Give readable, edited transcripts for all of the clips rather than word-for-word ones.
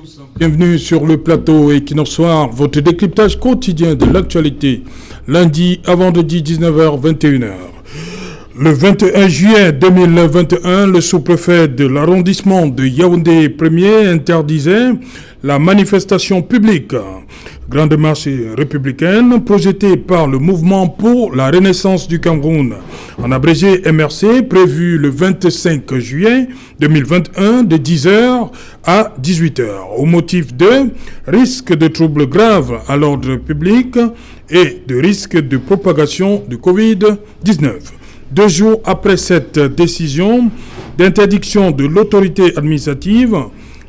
tous, bienvenue sur le plateau Equinox Soir, votre décryptage quotidien de l'actualité, lundi à vendredi 19h-21h. Le 21 juillet 2021, le sous-préfet de l'arrondissement de Yaoundé 1er interdisait la manifestation publique. Grande marche républicaine projetée par le mouvement pour la renaissance du Cameroun, en abrégé MRC, prévue le 25 juillet 2021 de 10h à 18h, au motif de risque de troubles graves à l'ordre public et de risque de propagation de Covid-19. 2 jours après cette décision d'interdiction de l'autorité administrative,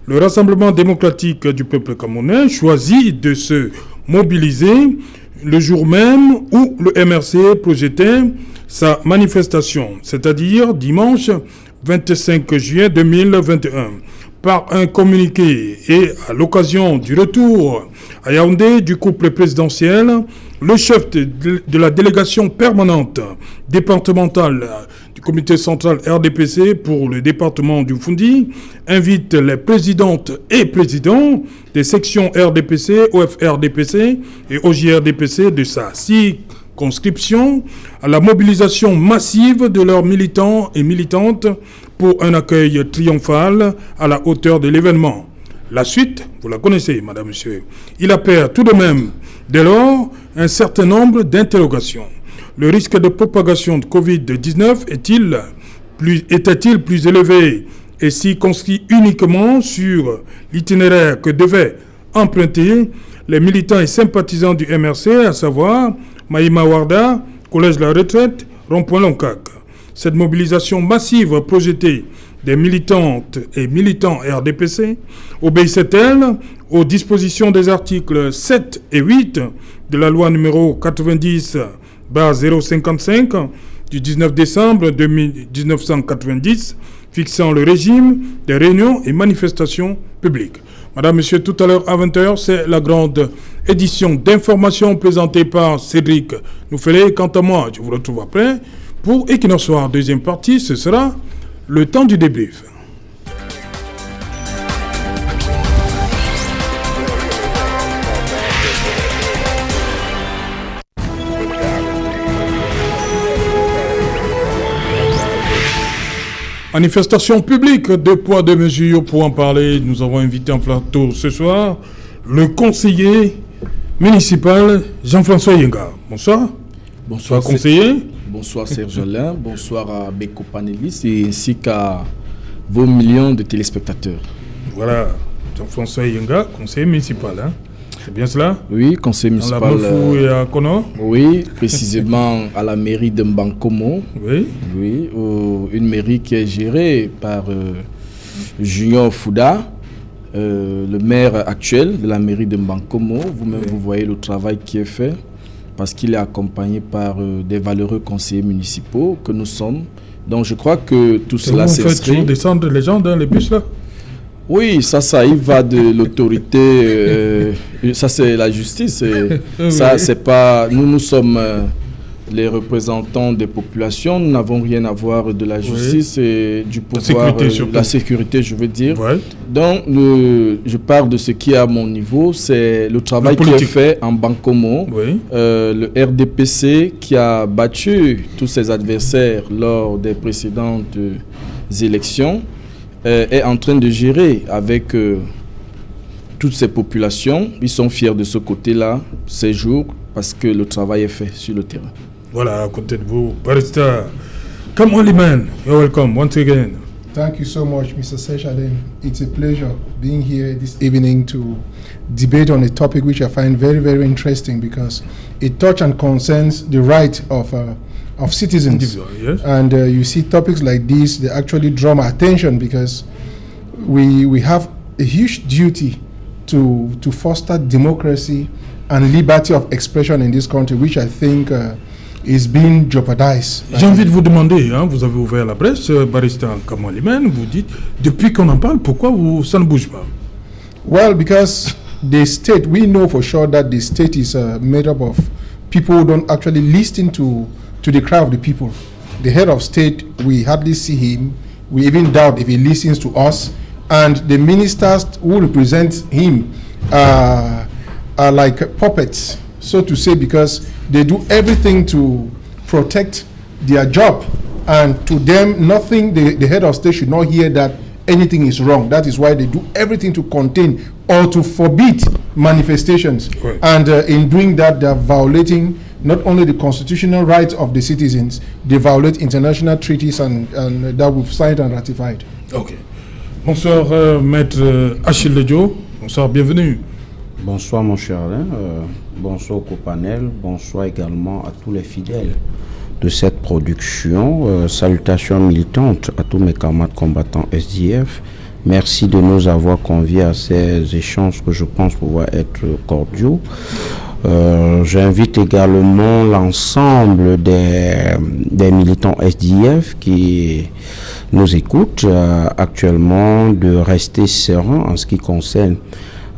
le Rassemblement démocratique du peuple camerounais choisit de se mobiliser le jour même où le MRC projetait sa manifestation, c'est-à-dire dimanche 25 juillet 2021. Par un communiqué et à l'occasion du retour à Yaoundé du couple présidentiel, le chef de la délégation permanente départementale du comité central RDPC pour le département du Foundi invite les présidentes et présidents des sections RDPC, OFRDPC et OJRDPC de sa circonscription à la mobilisation massive de leurs militants et militantes pour un accueil triomphal à la hauteur de l'événement. La suite, vous la connaissez, madame, monsieur. Il apparaît tout de même, dès lors, un certain nombre d'interrogations. Le risque de propagation de Covid-19 était-il plus élevé et circonscrit uniquement sur l'itinéraire que devaient emprunter les militants et sympathisants du MRC, à savoir Maïma Warda, Collège de la Retraite, Rond-Point Loncac. Cette mobilisation massive projetée des militantes et militants RDPC obéissait-elle aux dispositions des articles 7 et 8 de la loi numéro 90/055 du 19 décembre 1990 fixant le régime des réunions et manifestations publiques. Madame, monsieur, tout à l'heure à 20h, c'est la grande édition d'information présentée par Cédric Noufélé. Quant à moi, je vous retrouve après. Pour Equinox Soir, deuxième partie, ce sera le temps du débrief. Manifestation publique, 2 poids, 2 mesures. Pour en parler, nous avons invité en plateau ce soir le conseiller municipal Jean-François Yenga. Bonsoir. Bonsoir, conseiller. Bonsoir Serge Alain, bonsoir à mes co-panélistes et ainsi qu'à vos millions de téléspectateurs. Voilà, Jean-François Yenga, conseiller municipal, hein? C'est bien cela? Oui, conseiller municipal. Dans la Mofou et à Kono? Oui, précisément à la mairie de Mbankomo. Oui. Oui, une mairie qui est gérée par Junior Fouda, le maire actuel de la mairie de Mbankomo. Vous-même, oui. Vous voyez le travail qui est fait, parce qu'il est accompagné par des valeureux conseillers municipaux que nous sommes. Donc je crois que tout cela s'inscrit... Vous faites toujours descendre les gens dans les bus là? Oui, ça il va de l'autorité, ça c'est la justice. Ça c'est pas... Nous sommes les représentants des populations, nous n'avons rien à voir de la justice, oui. Et du pouvoir, la sécurité je veux dire. Ouais. Donc je parle de ce qui est à mon niveau, c'est le travail qui est fait en Bankomo, oui. Le RDPC qui a battu tous ses adversaires lors des précédentes élections, est en train de gérer avec toutes ces populations. Ils sont fiers de ce côté-là, ces jours, parce que le travail est fait sur le terrain. Voilà, à côté de vous, Barrister Kamwali Man, you're welcome once again. Thank you so much, Mr. Sechalen. It's a pleasure being here this evening to debate on a topic which I find very, very interesting because it touches and concerns the right of citizens. Yes. And you see topics like this, they actually draw my attention because we have a huge duty to foster democracy and liberty of expression in this country, which I think is being jeopardized. J'ai envie de vous demander, hein, vous avez ouvert la presse, Barrister Kamwali Man, vous dites, depuis qu'on en parle, pourquoi ça ne bouge pas? Well, because the state, we know for sure that the state is made up of people who don't actually listen to the cry of the people. The head of state, we hardly see him. We even doubt if he listens to us. and the ministers who represent him are like puppets, so to say, because they do everything to protect their job, and to them, nothing, the head of state should not hear that anything is wrong. That is why they do everything to contain or to forbid manifestations. Right. And in doing that, they are violating not only the constitutional rights of the citizens, they violate international treaties and that we've signed and ratified. Ok. Bonsoir, Maître Achille Ledjo. Bonsoir, bienvenue. Bonsoir, mon cher Alain. Bonsoir au copanel. Bonsoir également à tous les fidèles de cette production. Salutations militantes à tous mes camarades combattants SDF. Merci de nous avoir conviés à ces échanges que je pense pouvoir être cordiaux. J'invite également l'ensemble des militants SDF qui nous écoutent actuellement de rester sereins en ce qui concerne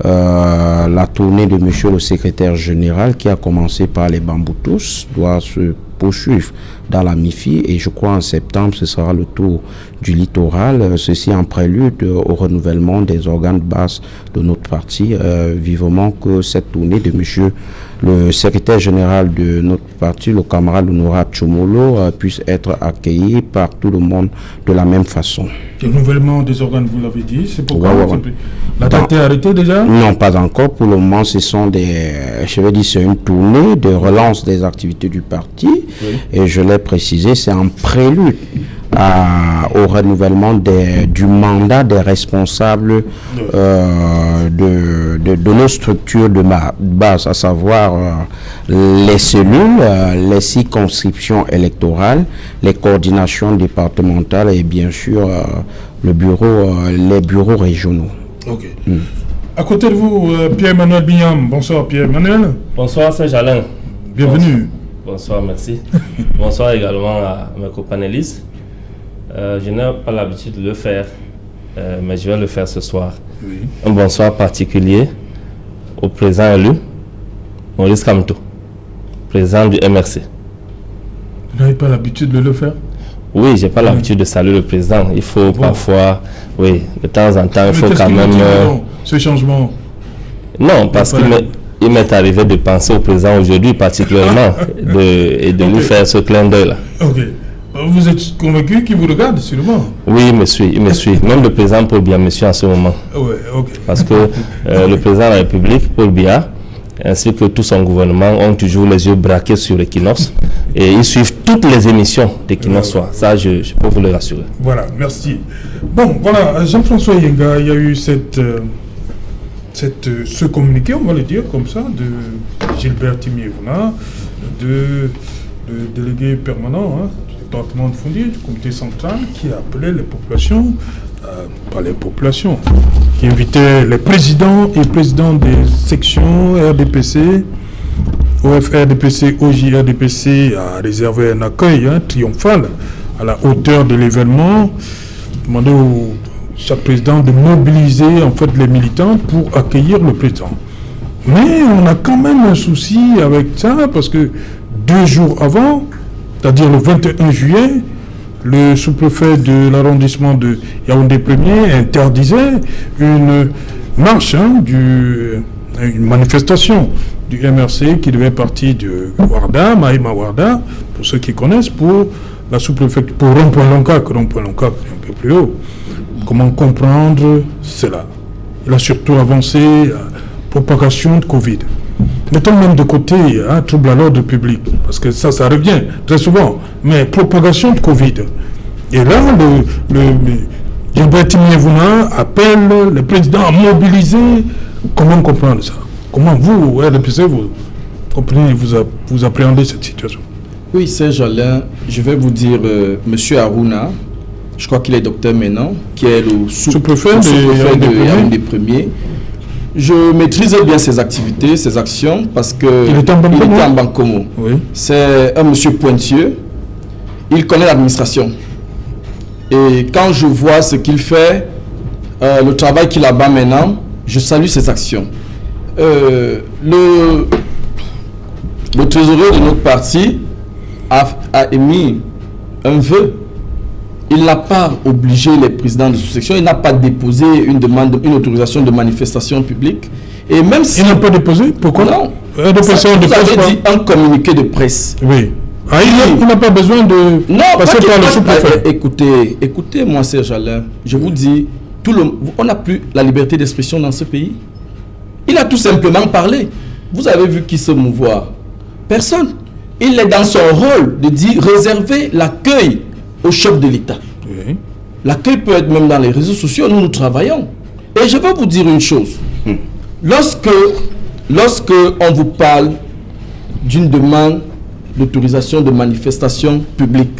la tournée de monsieur le secrétaire général qui a commencé par les Bamboutous, doit se poursuivre dans la MIFI et je crois en septembre ce sera le tour du littoral, ceci en prélude au renouvellement des organes de base de notre parti. Vivement que cette tournée de monsieur le secrétaire général de notre parti, le camarade honorable Chomolo, puisse être accueilli par tout le monde de la même façon. Le renouvellement des organes, vous l'avez dit, c'est pourquoi la date est arrêtée déjà? Non, pas encore. Pour le moment, ce sont c'est une tournée de relance des activités du parti. Oui. Et je l'ai précisé, c'est en prélude au renouvellement du mandat des responsables de nos structures de base, à savoir les cellules, les circonscriptions électorales, les coordinations départementales et bien sûr les bureaux régionaux. Ok. À côté de vous, Pierre-Emmanuel Bignam. Bonsoir Pierre-Emmanuel. Bonsoir Serge-Alain. Bienvenue. Bonsoir, merci. Bonsoir également à mes copanélistes. Je n'ai pas l'habitude de le faire, mais je vais le faire ce soir. Oui. Un bonsoir particulier au président élu, Maurice Kamto, président du MRC. Vous n'avez pas l'habitude de le faire? Oui, je n'ai pas l'habitude de saluer le président. Il faut parfois, oui, de temps en temps, il faut quand même... ce changement? Non, parce qu'il m'est arrivé de penser au président aujourd'hui particulièrement et de lui faire ce clin d'œil-là. Ok. Vous êtes convaincu qu'il vous regarde, sûrement? Oui, il me suit. Même le président Paul Biya me suit en ce moment. Ouais, ok. Parce que le président de la République, Paul Biya, ainsi que tout son gouvernement ont toujours les yeux braqués sur Equinox et ils suivent toutes les émissions d'Equinox. Ça, je peux vous le rassurer. Voilà, merci. Bon, voilà, Jean-François Yenga, il y a eu ce communiqué, on va le dire comme ça, de Gilbert Timiévouna, de délégué permanent du département de Foundiougne, du comité central, qui a appelé les populations, pas les populations, qui invitait les présidents et présidents des sections RDPC, OFRDPC, OJRDPC à réserver un accueil triomphal à la hauteur de l'événement, demander chaque président de mobiliser en fait les militants pour accueillir le président. Mais on a quand même un souci avec ça parce que 2 jours avant, c'est-à-dire le 21 juillet, le sous-préfet de l'arrondissement de Yaoundé 1er interdisait une marche, une manifestation du MRC qui devait partir de Ouarda, Maïma Ouarda, pour ceux qui connaissent, pour la sous-préfecture, pour Rond-Point-Loncac est un peu plus haut. Comment comprendre cela? Il a surtout avancé la propagation de Covid. Mettons même de côté trouble à l'ordre public, parce que ça revient très souvent, mais propagation de Covid. Et là, Gilbert Timiévouna appelle le président à mobiliser. Comment comprendre ça? Comment vous, RDPC, vous comprenez, vous appréhendez cette situation? Oui, Serge Alain, je vais vous dire, Monsieur Harouna, je crois qu'il est docteur maintenant, qui est le sous-préfet de Yaoundé 1er. Je maîtrise bien ses activités, ses actions, parce qu'il était en Bankomo. Oui. C'est un monsieur pointilleux, il connaît l'administration. Et quand je vois ce qu'il fait, le travail qu'il abat maintenant, je salue ses actions. Le trésorier de notre parti a émis un vœu il n'a pas obligé les présidents de sous-section, il n'a pas déposé une autorisation de manifestation publique. Et même si... Il n'a pas déposé? Pourquoi? Non. Vous avez dit un communiqué de presse. Oui. Ah, il n'a pas besoin de passer par le sous-préfet. Écoutez, moi, Serge Alain, je vous dis, on n'a plus la liberté d'expression dans ce pays. Il a tout simplement parlé. Vous avez vu qui se mouvoir? Personne. Il est dans son rôle de dire réserver l'accueil au chef de l'État. Oui. L'accueil peut être même dans les réseaux sociaux, nous travaillons. Et je vais vous dire une chose. Lorsque on vous parle d'une demande d'autorisation de manifestation publique,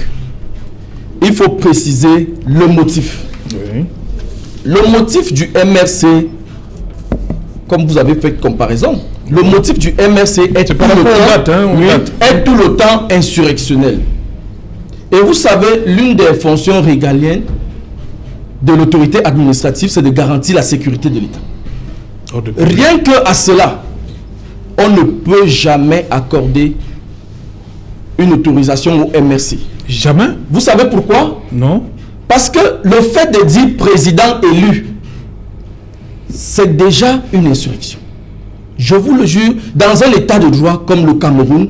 il faut préciser le motif. Oui. Le motif du MRC, comme vous avez fait comparaison, le motif du MRC est tout le temps insurrectionnel. Et vous savez, l'une des fonctions régaliennes de l'autorité administrative, c'est de garantir la sécurité de l'État. Rien que à cela, on ne peut jamais accorder une autorisation au MRC. Jamais? Vous savez pourquoi? Non. Parce que le fait de dire président élu, c'est déjà une insurrection. Je vous le jure, dans un état de droit comme le Cameroun,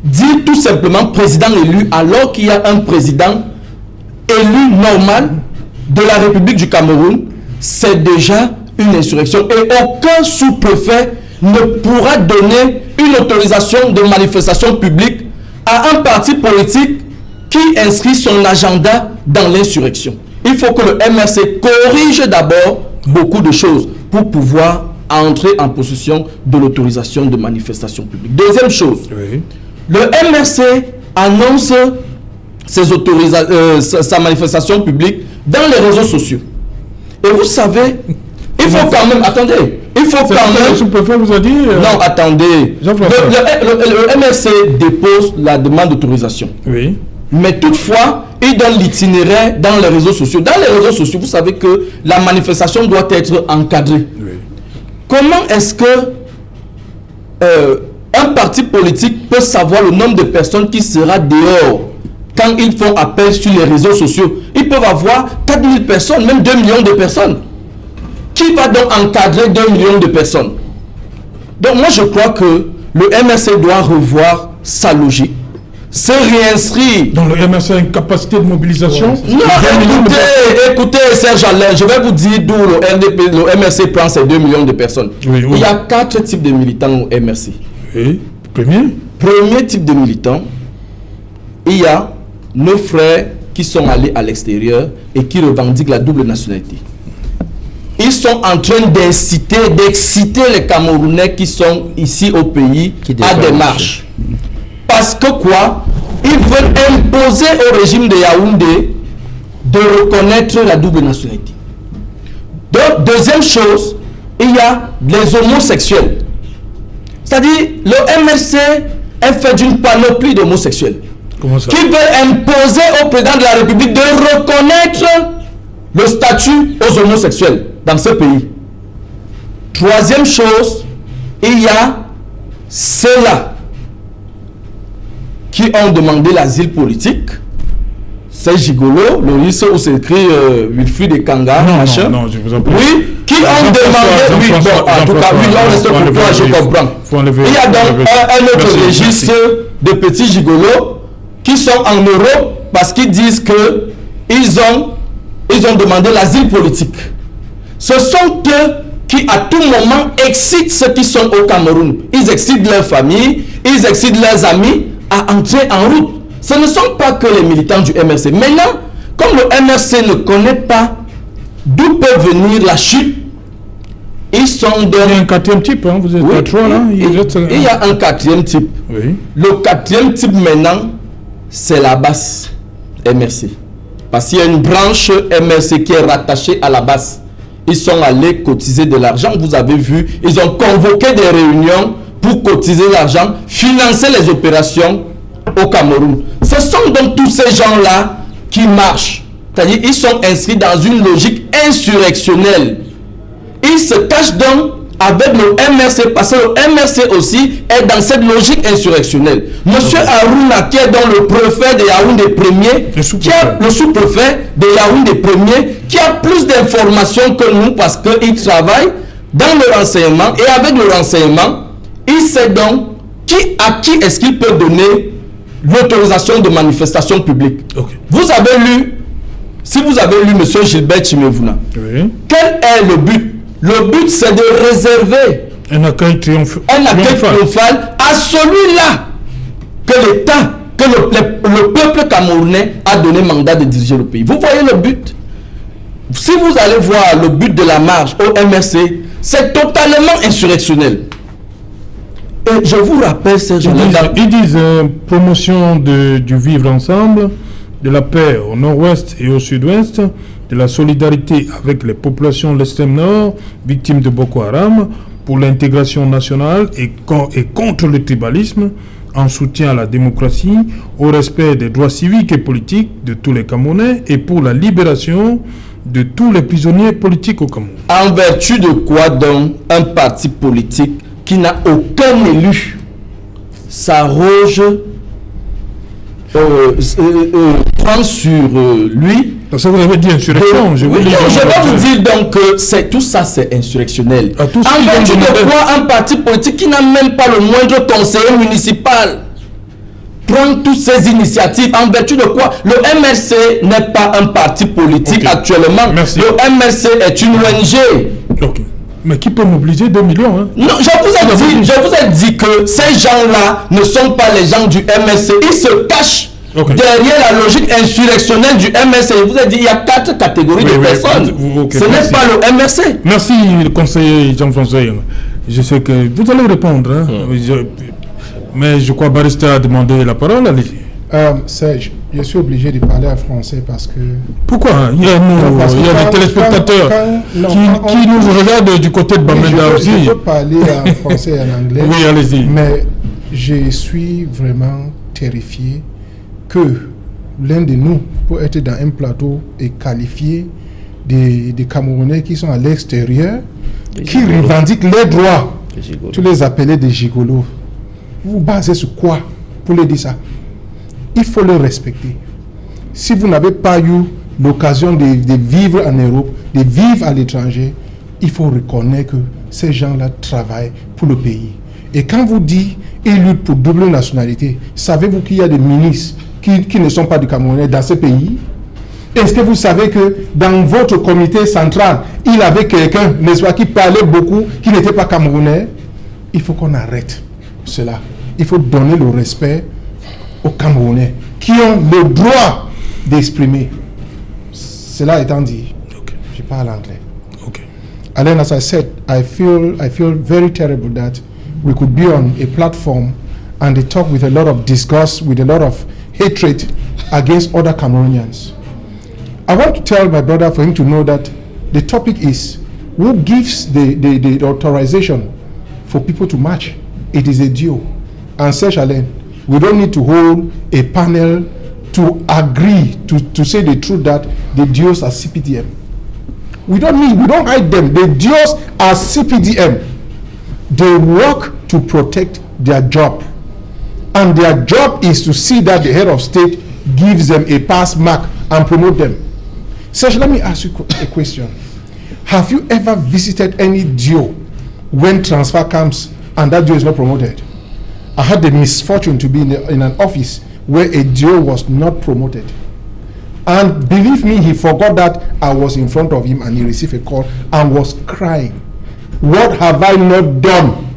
dire tout simplement président élu alors qu'il y a un président élu normal de la République du Cameroun, c'est déjà une insurrection. Et aucun sous-préfet ne pourra donner une autorisation de manifestation publique à un parti politique qui inscrit son agenda dans l'insurrection. Il faut que le MRC corrige d'abord beaucoup de choses pour pouvoir entrer en possession de l'autorisation de manifestation publique. Deuxième chose, oui. Le MRC annonce sa manifestation publique dans les réseaux sociaux. Et vous savez, il faut quand même... Attendez, il faut quand même... Le sous-préfet vous a dit... Non, attendez. Le MRC dépose la demande d'autorisation. Oui. Mais toutefois, il donne l'itinéraire dans les réseaux sociaux. Dans les réseaux sociaux, vous savez que la manifestation doit être encadrée. Oui. Comment est-ce que un parti politique peut savoir le nombre de personnes qui sera dehors quand ils font appel sur les réseaux sociaux? Ils peuvent avoir 4000 personnes, même 2 millions de personnes. Qui va donc encadrer 2 millions de personnes? Donc moi je crois que le MRC doit revoir sa logique, se réinscrire. Dans le MRC a une capacité de mobilisation? Non, écoutez Serge Alain, je vais vous dire d'où le MRC prend ces 2 millions de personnes. Oui, oui. Il y a 4 types de militants au MRC. Oui. Premier type de militant, il y a nos frères qui sont allés à l'extérieur et qui revendiquent la double nationalité. Ils sont en train d'exciter les Camerounais qui sont ici au pays à des marches. Parce que quoi? Ils veulent imposer au régime de Yaoundé de reconnaître la double nationalité. Donc, deuxième chose, il y a les homosexuels. C'est-à-dire, le MRC est fait d'une panoplie d'homosexuels qui veulent imposer au président de la République de reconnaître le statut aux homosexuels dans ce pays. Troisième chose, il y a ceux-là qui ont demandé l'asile politique. C'est gigolo, Loris, où c'est écrit Wilfried et Kanga, machin. Non, je vous en prie. Oui, qui ont demandé. Oui, bon, en tout cas, oui, on reste pour toi, je comprends. Il y a donc un autre registre de petits gigolos qui sont en Europe parce qu'ils disent que ils ont demandé l'asile politique. Ce sont eux qui, à tout moment, excitent ceux qui sont au Cameroun. Ils excitent leur famille, ils excitent leurs amis à entrer en route. Ce ne sont pas que les militants du MRC. Maintenant, comme le MRC ne connaît pas d'où peut venir la chute, ils sont dans... Il y a un quatrième type, hein, vous êtes pas trois là. Il y a un quatrième type. Oui. Le quatrième type maintenant, c'est la base MRC. Parce qu'il y a une branche MRC qui est rattachée à la base. Ils sont allés cotiser de l'argent. Vous avez vu, ils ont convoqué des réunions pour cotiser l'argent, financer les opérations au Cameroun. Ce sont donc tous ces gens-là qui marchent. C'est-à-dire ils sont inscrits dans une logique insurrectionnelle. Ils se cachent donc avec le MRC, parce que le MRC aussi est dans cette logique insurrectionnelle. Monsieur Harouna, qui est dans le préfet de Yaoundé premier, le sous-préfet de Yaoundé premier, qui a plus d'informations que nous parce qu'il travaille dans le renseignement, et avec le renseignement, il sait donc à qui est-ce qu'il peut donner l'autorisation de manifestation publique. Vous avez lu, si vous avez lu monsieur Gilbert Chimevouna, quel est le but? Le but, c'est de réserver un accueil triomphal à celui-là que l'État, que le peuple camerounais a donné mandat de diriger le pays. Vous voyez le but? Si vous allez voir le but de la marche au MRC, c'est totalement insurrectionnel. Et je vous rappelle ces gens-là. Ils disent promotion du vivre ensemble, de la paix au nord-ouest et au sud-ouest, de la solidarité avec les populations de l'extrême nord, victimes de Boko Haram, pour l'intégration nationale et contre le tribalisme, en soutien à la démocratie, au respect des droits civiques et politiques de tous les Camerounais et pour la libération de tous les prisonniers politiques au Cameroun. En vertu de quoi donc un parti politique qui n'a aucun élu s'arroge prend sur lui. Parce que vous avez dit insurrection. Je vais vous dire donc que tout ça c'est insurrectionnel. En vertu de quoi un parti politique qui n'a même pas le moindre conseiller municipal prend toutes ces initiatives, en vertu de quoi le MRC n'est pas un parti politique actuellement. Merci. Le MRC est une ONG. Mais qui peut mobiliser 2 millions hein? Non, je vous ai dit que ces gens-là ne sont pas les gens du MRC. Ils se cachent derrière la logique insurrectionnelle du MRC. Je vous ai dit, il y a 4 catégories de personnes. Ce n'est pas le MRC. Merci, le conseiller Jean-François. Je sais que vous allez répondre. Hein? Mais je crois que Barista a demandé la parole. Allez-y. Serge, je suis obligé de parler en français parce que... Pourquoi hein? Il y a des téléspectateurs qui nous regardent du côté de Bamenda aussi. Je peux parler en français et en anglais. Oui, allez-y. Mais je suis vraiment terrifié que l'un de nous peut être dans un plateau et qualifier des Camerounais qui sont à l'extérieur, qui revendiquent les droits. Tu les appelais des gigolos. Vous vous basez sur quoi pour les dire ça? Il faut le respecter. Si vous n'avez pas eu l'occasion de vivre en Europe, de vivre à l'étranger, il faut reconnaître que ces gens-là travaillent pour le pays. Et quand vous dites qu'ils luttent pour double nationalité, savez-vous qu'il y a des ministres qui ne sont pas du Camerounais dans ce pays? Est-ce que vous savez que dans votre comité central, il y avait quelqu'un, n'est-ce pas, qui parlait beaucoup, qui n'était pas Camerounais? Il faut qu'on arrête cela. Il faut donner le respect aux Camerounais qui ont le droit d'exprimer. Cela étant dit, je parle anglais. And as I said, I feel very terrible that we could be on a platform and they talk with a lot of disgust, with a lot of hatred against other Cameroonians. I want to tell my brother for him to know that the topic is who gives the authorization for people to march. It is a duo. And Serge Alain, we don't need to hold a panel to agree to say the truth that the duos are CPDM. We don't hide them. The duos are CPDM. They work to protect their job. And their job is to see that the head of state gives them a pass mark and promote them. Serge, let me ask you a question. Have you ever visited any duo when transfer comes and that duo is not promoted? I had the misfortune to be in an office where a duo was not promoted. And believe me, he forgot that I was in front of him and he received a call and was crying. What have I not done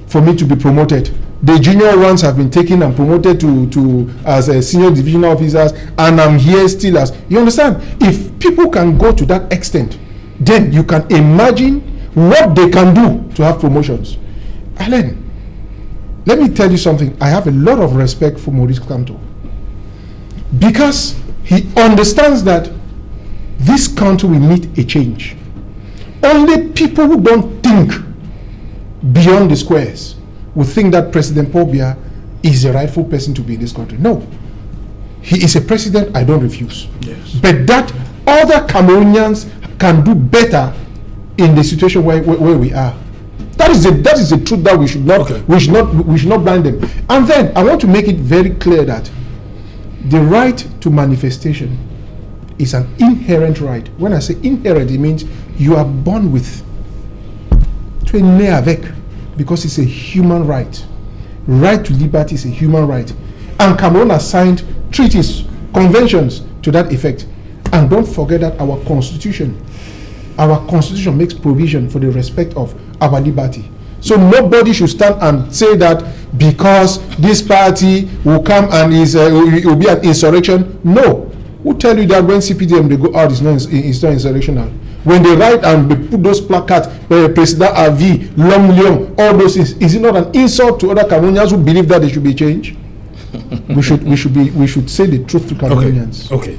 for me to be promoted? The junior ones have been taken and promoted to as a senior divisional officers, and I'm here still as... You understand? If people can go to that extent, then you can imagine what they can do to have promotions. Alain, let me tell you something. I have a lot of respect for Maurice Kamto because he understands that this country will need a change. Only people who don't think beyond the squares will think that President Paul Biya is the rightful person to be in this country. No. He is a president I don't refuse. Yes. But that other Cameroonians can do better in the situation where we are. That is the truth that we should not blind them. And then I want to make it very clear that the right to manifestation is an inherent right. When I say inherent, it means you are born with. Tu es né avec, because it's a human right. Right to liberty is a human right. And Cameroon has signed treaties, conventions to that effect. And don't forget that our constitution makes provision for the respect of our liberty. So nobody should stand and say that because this party will come and it will be an insurrection. No. Who tell you that when CPDM they go out, it's not insurrectional? When they write and they put those placards, President Avi, Long Leon, all those things, is it not an insult to other Cameroonians who believe that there should be change? we should say the truth to Cameroonians. Ok.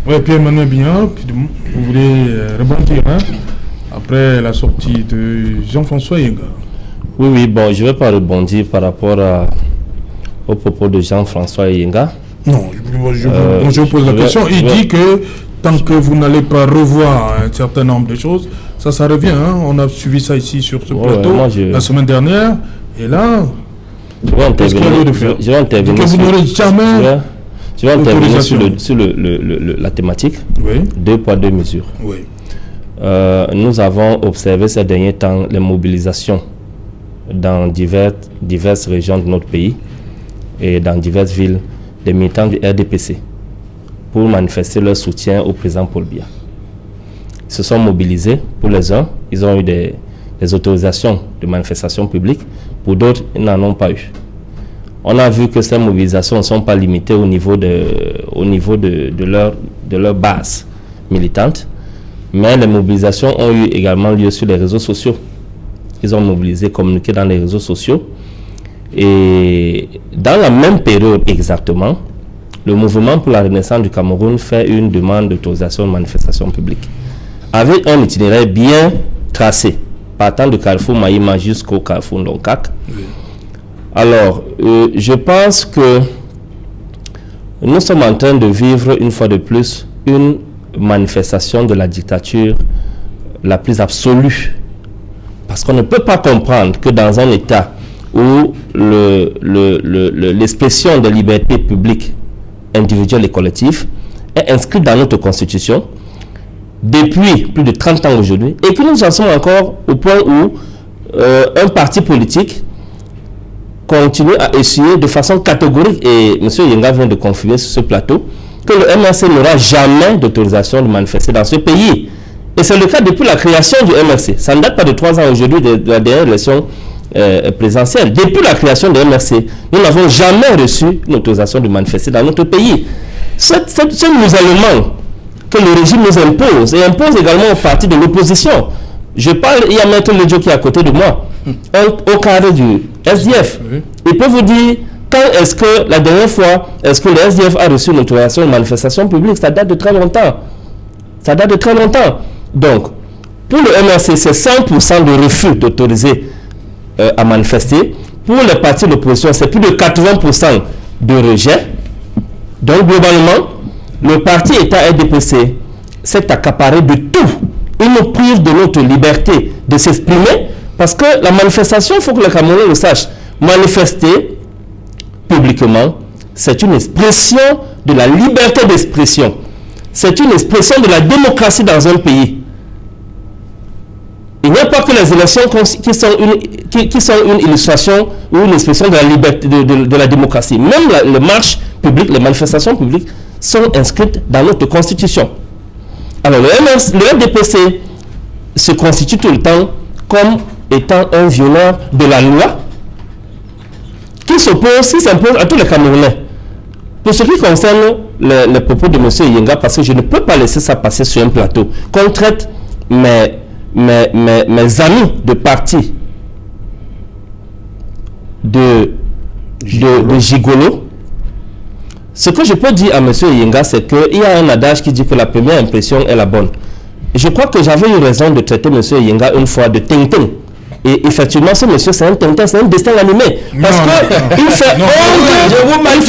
Ouais, Pierre-Emmanuel Bignard, vous voulez rebondir après la sortie de Jean-François Yenga? Oui, bon, je ne vais pas rebondir par rapport au propos de Jean-François Yenga. Non, je vous pose la question. Il dit que tant que vous n'allez pas revoir un certain nombre de choses, ça revient. Hein? On a suivi ça ici sur ce plateau la semaine dernière. Et là, qu'est-ce qu'il y a lieu de faire? Je vais intervenir. Que vous n'aurez jamais. Je vais intervenir sur la thématique. Oui. 2 poids, 2 mesures. Oui. Nous avons observé ces derniers temps les mobilisations dans diverses régions de notre pays et dans diverses villes des militants du RDPC pour manifester leur soutien au président Paul Biya. Ils se sont mobilisés. Pour les uns, ils ont eu des autorisations de manifestation publique. Pour d'autres, ils n'en ont pas eu. On a vu que ces mobilisations ne sont pas limitées au niveau de leur base militante, mais les mobilisations ont eu également lieu sur les réseaux sociaux. Ils ont mobilisé, communiqué dans les réseaux sociaux. Et dans la même période exactement, le mouvement pour la renaissance du Cameroun fait une demande d'autorisation de manifestation publique, avec un itinéraire bien tracé, partant du carrefour Maïma jusqu'au carrefour Ndonkac. Oui. Alors, je pense que nous sommes en train de vivre une fois de plus une manifestation de la dictature la plus absolue. Parce qu'on ne peut pas comprendre que dans un État où l'expression de liberté publique, individuelle et collective est inscrite dans notre Constitution depuis plus de 30 ans aujourd'hui, et que nous en sommes encore au point où un parti politique continue à essayer de façon catégorique, et M. Yenga vient de confirmer sur ce plateau, que le MRC n'aura jamais d'autorisation de manifester dans ce pays. Et c'est le cas depuis la création du MRC. Ça ne date pas de 3 ans aujourd'hui de la dernière élection présidentielle. Depuis la création du MRC, nous n'avons jamais reçu une autorisation de manifester dans notre pays. Ce musellement que le régime nous impose, et impose également aux partis de l'opposition. Je parle, il y a Maître Ledjo qui est à côté de moi, au cadre du SDF. Il peut vous dire, quand est-ce que, la dernière fois, est-ce que le SDF a reçu une autorisation de manifestation publique? Ça date de très longtemps. Ça date de très longtemps. Donc, pour le MRC, c'est 100% de refus d'autoriser à manifester. Pour les partis d'opposition, c'est plus de 80% de rejet. Donc, globalement, le parti État RDPC s'est accaparé de tout. Il nous prive de notre liberté de s'exprimer, parce que la manifestation, il faut que les Camerounais le sachent. Manifester publiquement, c'est une expression de la liberté d'expression. C'est une expression de la démocratie dans un pays. Il n'y a pas que les élections qui sont une illustration ou une expression de la liberté de la démocratie. Même les marches publiques, les manifestations publiques sont inscrites dans notre constitution. Alors le RDPC se constitue tout le temps comme étant un violeur de la loi qui s'impose à tous les Camerounais. Pour ce qui concerne les propos de M. Yenga, parce que je ne peux pas laisser ça passer sur un plateau, qu'on traite mes amis de parti de gigolo. Ce que je peux dire à M. Yenga, c'est qu'il y a un adage qui dit que la première impression est la bonne. Et je crois que j'avais eu raison de traiter M. Yenga une fois de Tintin. Et effectivement, ce monsieur, c'est un Tintin, c'est un destin animé. Parce que il fait honte. Je vous mets il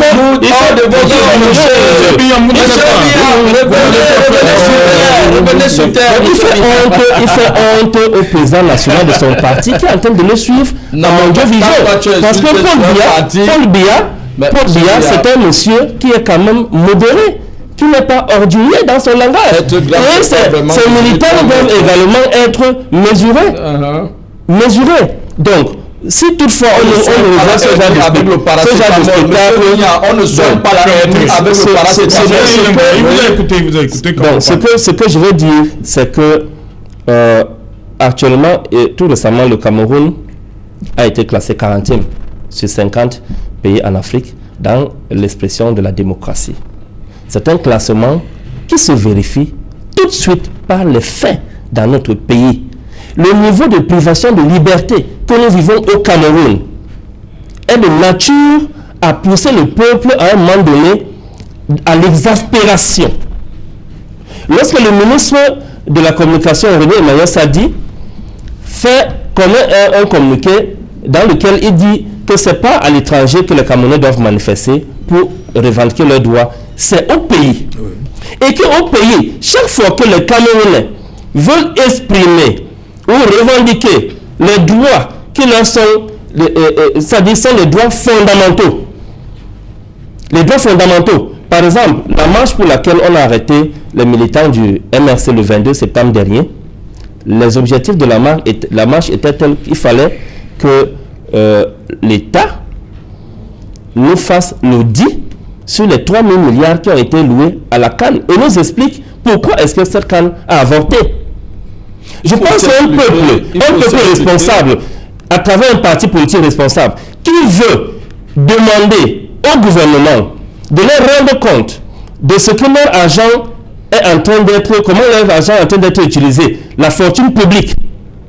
fait honte au président national de son parti qui est en train de le suivre dans mon Dieu Vision. Parce que Paul Biya, c'est un monsieur qui est quand même modéré, qui n'est pas ordurier dans son langage. Et ces militants doivent également être mesurés. Donc, si toutefois on revoit ce genre de spectacle, on ne soigne pas la haine avec le paracétamol. Vous avez écouté. Donc, ce que je veux dire, c'est que actuellement, et tout récemment, le Cameroun a été classé 40e sur 50 pays en Afrique dans l'expression de la démocratie. C'est un classement qui se vérifie tout de suite par les faits dans notre pays. Le niveau de privation de liberté que nous vivons au Cameroun est de nature à pousser le peuple à un moment donné à l'exaspération. Lorsque le ministre de la Communication, René Emmanuel Sadi, fait comme un communiqué dans lequel il dit que ce n'est pas à l'étranger que les Camerounais doivent manifester pour revendiquer leurs droits, c'est au pays. Oui. Et qu'au pays, chaque fois que les Camerounais veulent exprimer ou revendiquer les droits qui leur sont, c'est-à-dire sont les droits fondamentaux. Les droits fondamentaux. Par exemple, la marche pour laquelle on a arrêté les militants du MRC le 22 septembre dernier, les objectifs de la marche étaient tels qu'il fallait que l'État nous fasse l'audit sur les 3 000 milliards qui ont été loués à la CAN et nous explique pourquoi est-ce que cette CAN a avorté. Je pense qu'un peuple responsable, à travers un parti politique responsable, qui veut demander au gouvernement de leur rendre compte de ce que leur argent est en train d'être, comment leur argent est en train d'être utilisé, la fortune publique,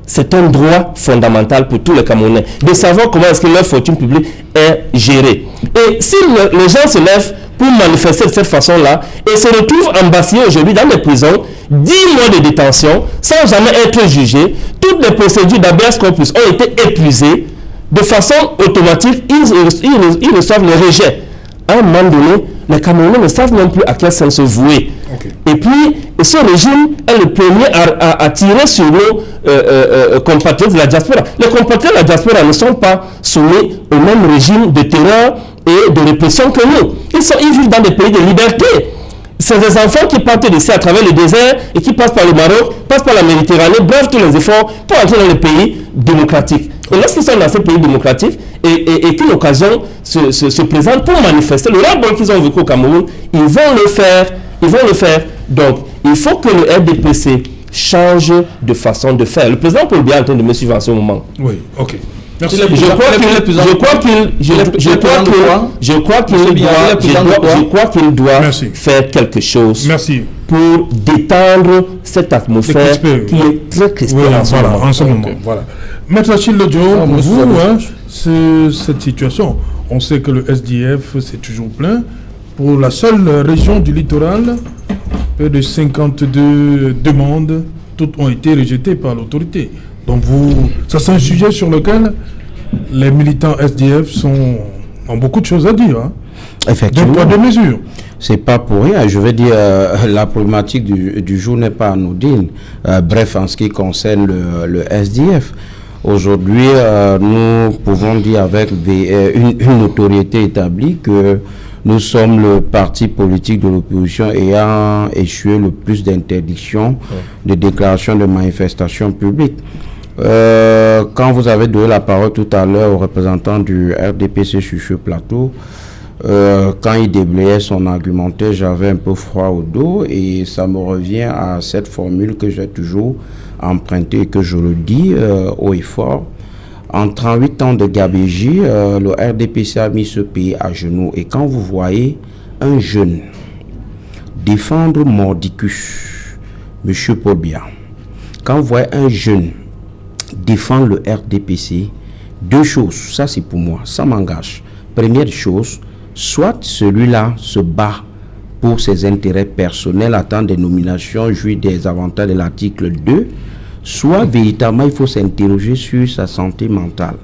c'est un droit fondamental pour tous les Camerounais, de savoir comment est-ce que leur fortune publique est gérée. Et si les gens se lèvent pour manifester de cette façon-là et se retrouvent embasillés aujourd'hui dans les prisons, 10 mois de détention, sans jamais être jugés, toutes les procédures d'habeas corpus ont été épuisées, de façon automatique, ils reçoivent le rejet. À un moment donné, les Camerounais ne savent même plus à quel sens se vouer. Okay. Et puis, ce régime est le premier à tirer sur nos compatriotes de la diaspora. Les compatriotes de la diaspora ne sont pas soumis au même régime de terreur et de répression que nous. Ils vivent dans des pays de liberté. C'est des enfants qui partent d'ici à travers le désert et qui passent par le Maroc, passent par la Méditerranée, bref tous les efforts pour entrer dans les pays démocratiques. Et lorsqu'ils sont dans ces pays démocratiques et qu'une occasion se présente pour manifester le ras-le-bol qu'ils ont vécu au Cameroun, ils vont le faire. Donc, il faut que le RDPC change de façon de faire. Le président Paul Biya est en train de me suivre en ce moment. Oui, ok. Merci. Je crois qu'il doit faire quelque chose pour détendre cette atmosphère qui est très crispée en ce moment. Voilà. Maître Achille Lodjo, cette situation, on sait que le SDF c'est toujours plein. Pour la seule région du littoral, près de 52 demandes, toutes ont été rejetées par l'autorité. Donc ça c'est un sujet sur lequel les militants SDF ont beaucoup de choses à dire. Hein. Effectivement. De poids, de mesure. C'est pas pour rien. Je veux dire, la problématique du jour n'est pas anodine. Bref, en ce qui concerne le SDF, aujourd'hui, nous pouvons dire avec une notoriété établie que nous sommes le parti politique de l'opposition ayant échoué le plus d'interdictions, de déclarations de manifestations publiques. Quand vous avez donné la parole tout à l'heure au représentant du RDPC sur ce plateau, quand il déblayait son argumentaire, j'avais un peu froid au dos et ça me revient à cette formule que j'ai toujours empruntée et que je le dis haut et fort. En 38 ans de gabégie, le RDPC a mis ce pays à genoux. Et quand vous voyez un jeune défendre Mordicus, M. Paul Biya, quand vous voyez un jeune défendre le RDPC, deux choses, ça c'est pour moi, ça m'engage. Première chose, soit celui-là se bat pour ses intérêts personnels, attend des nominations, jouit des avantages de l'article 2, soit véritablement il faut s'interroger sur sa santé mentale.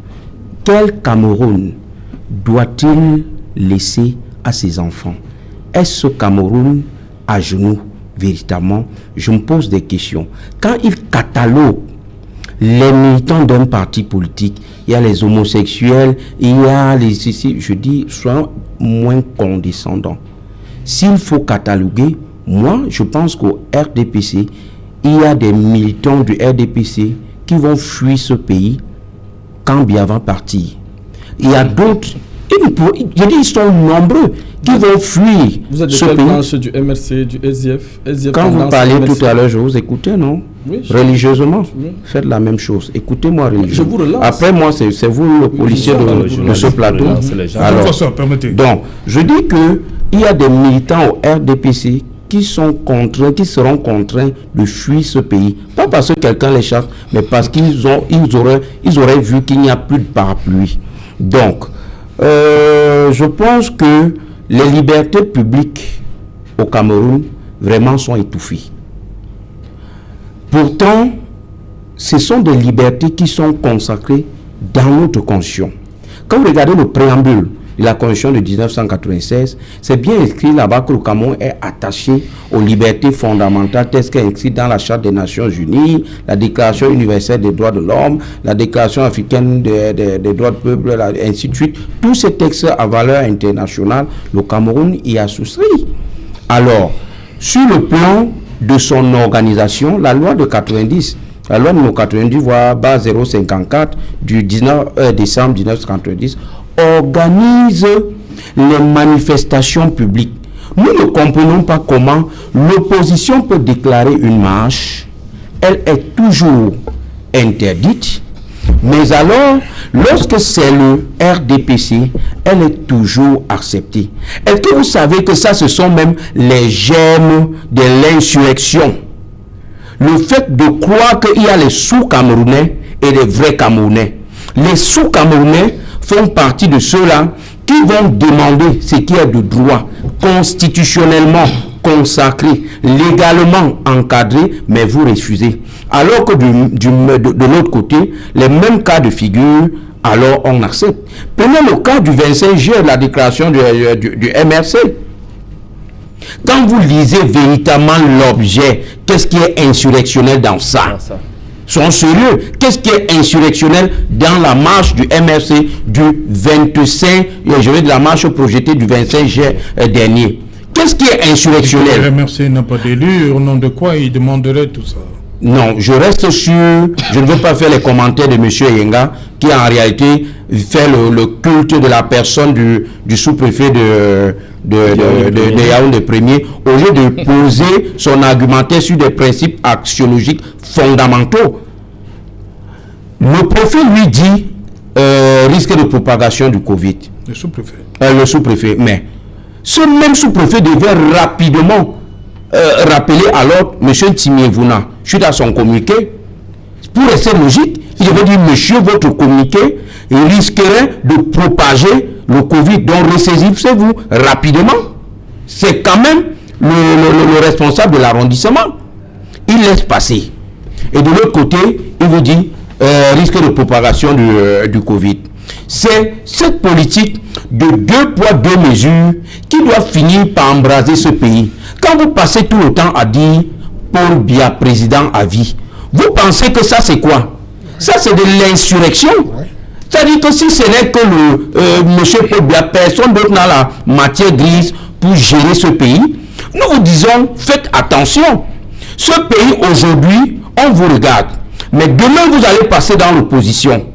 Quel Cameroun doit-il laisser à ses enfants? Est-ce ce Cameroun à genoux, véritablement? Je me pose des questions. Quand il catalogue les militants d'un parti politique, il y a les homosexuels, il y a les... Je dis, soyons moins condescendants. S'il faut cataloguer, moi, je pense qu'au RDPC, il y a des militants du RDPC qui vont fuir ce pays quand bien avant partir. Il y a d'autres, je dis, ils sont nombreux qui vont fuir vous êtes de ce quelle pays. branche du MRC, du SDF? Quand vous parlez tout à l'heure, je vous écoutais, non? Oui, religieusement, oui. Faites la même chose. Écoutez-moi religieusement. Je vous relance. Après, moi, c'est vous le policier de ce plateau. Alors, permettez. Donc, je dis que il y a des militants au RDPC qui seront contraints de fuir ce pays. Pas parce que quelqu'un les chasse, mais parce qu'ils auraient vu qu'il n'y a plus de parapluie. Donc, je pense que les libertés publiques au Cameroun vraiment sont étouffées. Pourtant, ce sont des libertés qui sont consacrées dans notre Constitution. Quand vous regardez le préambule de la Constitution de 1996, c'est bien écrit là-bas que le Cameroun est attaché aux libertés fondamentales telles qu'elles sont inscrites dans la Charte des Nations Unies, la Déclaration universelle des droits de l'homme, la Déclaration africaine des droits du peuple, ainsi de suite. Tous ces textes à valeur internationale, le Cameroun y a souscrit. Alors, sur le plan de son organisation, la loi de 90, la loi numéro 90, voire base 054 du 19 décembre 1990, organise les manifestations publiques. Nous ne comprenons pas comment l'opposition peut déclarer une marche. Elle est toujours interdite. Mais alors, lorsque c'est le RDPC, elle est toujours acceptée. Est-ce que vous savez que ça, ce sont même les germes de l'insurrection? Le fait de croire qu'il y a les sous-Camerounais et les vrais Camerounais. Les sous-Camerounais font partie de ceux-là qui vont demander ce qui est de droit, constitutionnellement consacré, légalement encadré, mais vous refusez. Alors que de l'autre côté, les mêmes cas de figure, alors on accepte. Prenez le cas du 25 juillet, la déclaration du MRC. Quand vous lisez véritablement l'objet, qu'est-ce qui est insurrectionnel dans ça? Sont sérieux. Qu'est-ce qui est insurrectionnel dans la marche du MRC du 25, je vais de la marche projetée du 25 juillet dernier? Qu'est-ce qui est insurrectionnel? Le MRC n'a pas d'élu, au nom de quoi il demanderait tout ça? Non, je reste sur... Je ne veux pas faire les commentaires de M. Yenga, qui en réalité fait le culte de la personne du sous-préfet de Yaoundé Premier, au lieu de poser son argumentaire sur des principes axiologiques fondamentaux. Le préfet lui dit risque de propagation du Covid. Le sous-préfet. Le sous-préfet, mais ce même sous-préfet devait rapidement rappeler alors M. Timiévouna, suite à son communiqué, pour rester logique, il devait dire, monsieur, votre communiqué risquerait de propager le Covid, donc ressaisissez-vous rapidement. C'est quand même le responsable de l'arrondissement. Il laisse passer. Et de l'autre côté, il vous dit, risque de propagation du Covid. C'est cette politique de 2 poids 2 mesures qui doit finir par embraser ce pays. Quand vous passez tout le temps à dire Paul Biya président à vie, vous pensez que ça c'est quoi? Ça c'est de l'insurrection. C'est-à-dire que si ce n'est que monsieur Paul Biya, personne d'autre n'a la matière grise pour gérer ce pays, nous vous disons faites attention. Ce pays aujourd'hui, on vous regarde, mais demain vous allez passer dans l'opposition.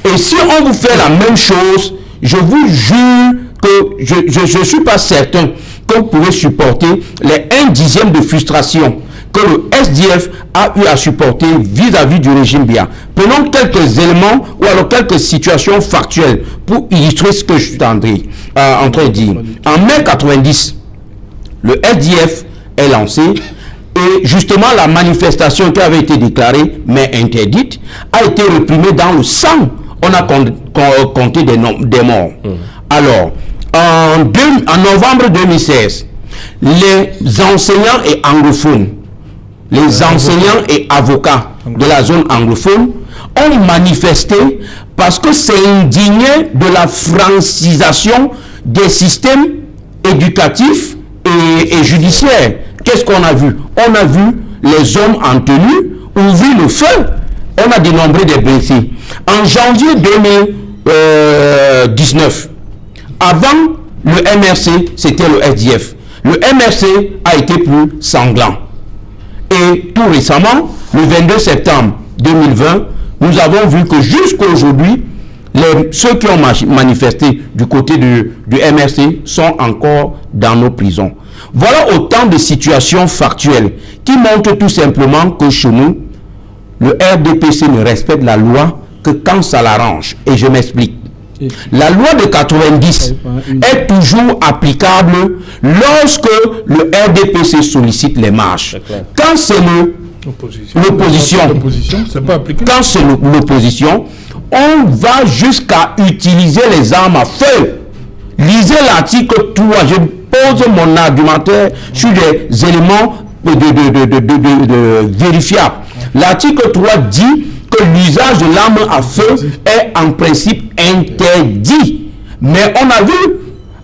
Et si on vous fait la même chose, je vous jure que je ne suis pas certain que vous pouvez supporter les 1/10 de frustration que le SDF a eu à supporter vis-à-vis du régime Biya. Prenons quelques éléments ou alors quelques situations factuelles pour illustrer ce que je suis en train de dire. En mai 90, le SDF est lancé et justement la manifestation qui avait été déclarée mais interdite a été réprimée dans le sang. On a compté des morts. Alors, en novembre 2016, les enseignants et anglophones, les enseignants et avocats de la zone anglophone ont manifesté parce que c'est indigné de la francisation des systèmes éducatifs et judiciaires. Qu'est-ce qu'on a vu? On a vu les hommes en tenue ouvrir le feu. On a dénombré des blessés. En janvier 2019, avant le MRC, c'était le SDF. Le MRC a été plus sanglant. Et tout récemment, le 22 septembre 2020, nous avons vu que jusqu'à aujourd'hui, ceux qui ont manifesté du côté du MRC sont encore dans nos prisons. Voilà autant de situations factuelles qui montrent tout simplement que chez nous, le RDPC ne respecte la loi que quand ça l'arrange. Et je m'explique. La loi de 90 est toujours applicable lorsque le RDPC sollicite les marches. Quand c'est l'opposition, quand c'est l'opposition, on va jusqu'à utiliser les armes à feu. Lisez l'article 3. Je pose mon argumentaire sur des éléments vérifiables. L'article 3 dit que l'usage de l'arme à feu est en principe interdit. Mais on a vu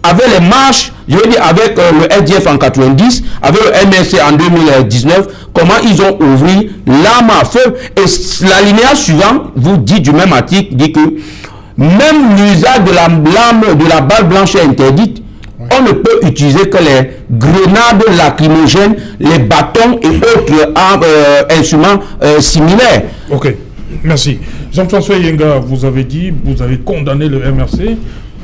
avec les marches, je veux dire avec le SDF en 90, avec le MRC en 2019, comment ils ont ouvert l'arme à feu. Et l'alinéa suivant vous dit du même article, dit que même l'usage de la balle blanche est interdite. On ne peut utiliser que les grenades lacrymogènes, les bâtons et autres instruments similaires. Ok, merci. Jean-François Yenga, vous avez condamné le MRC.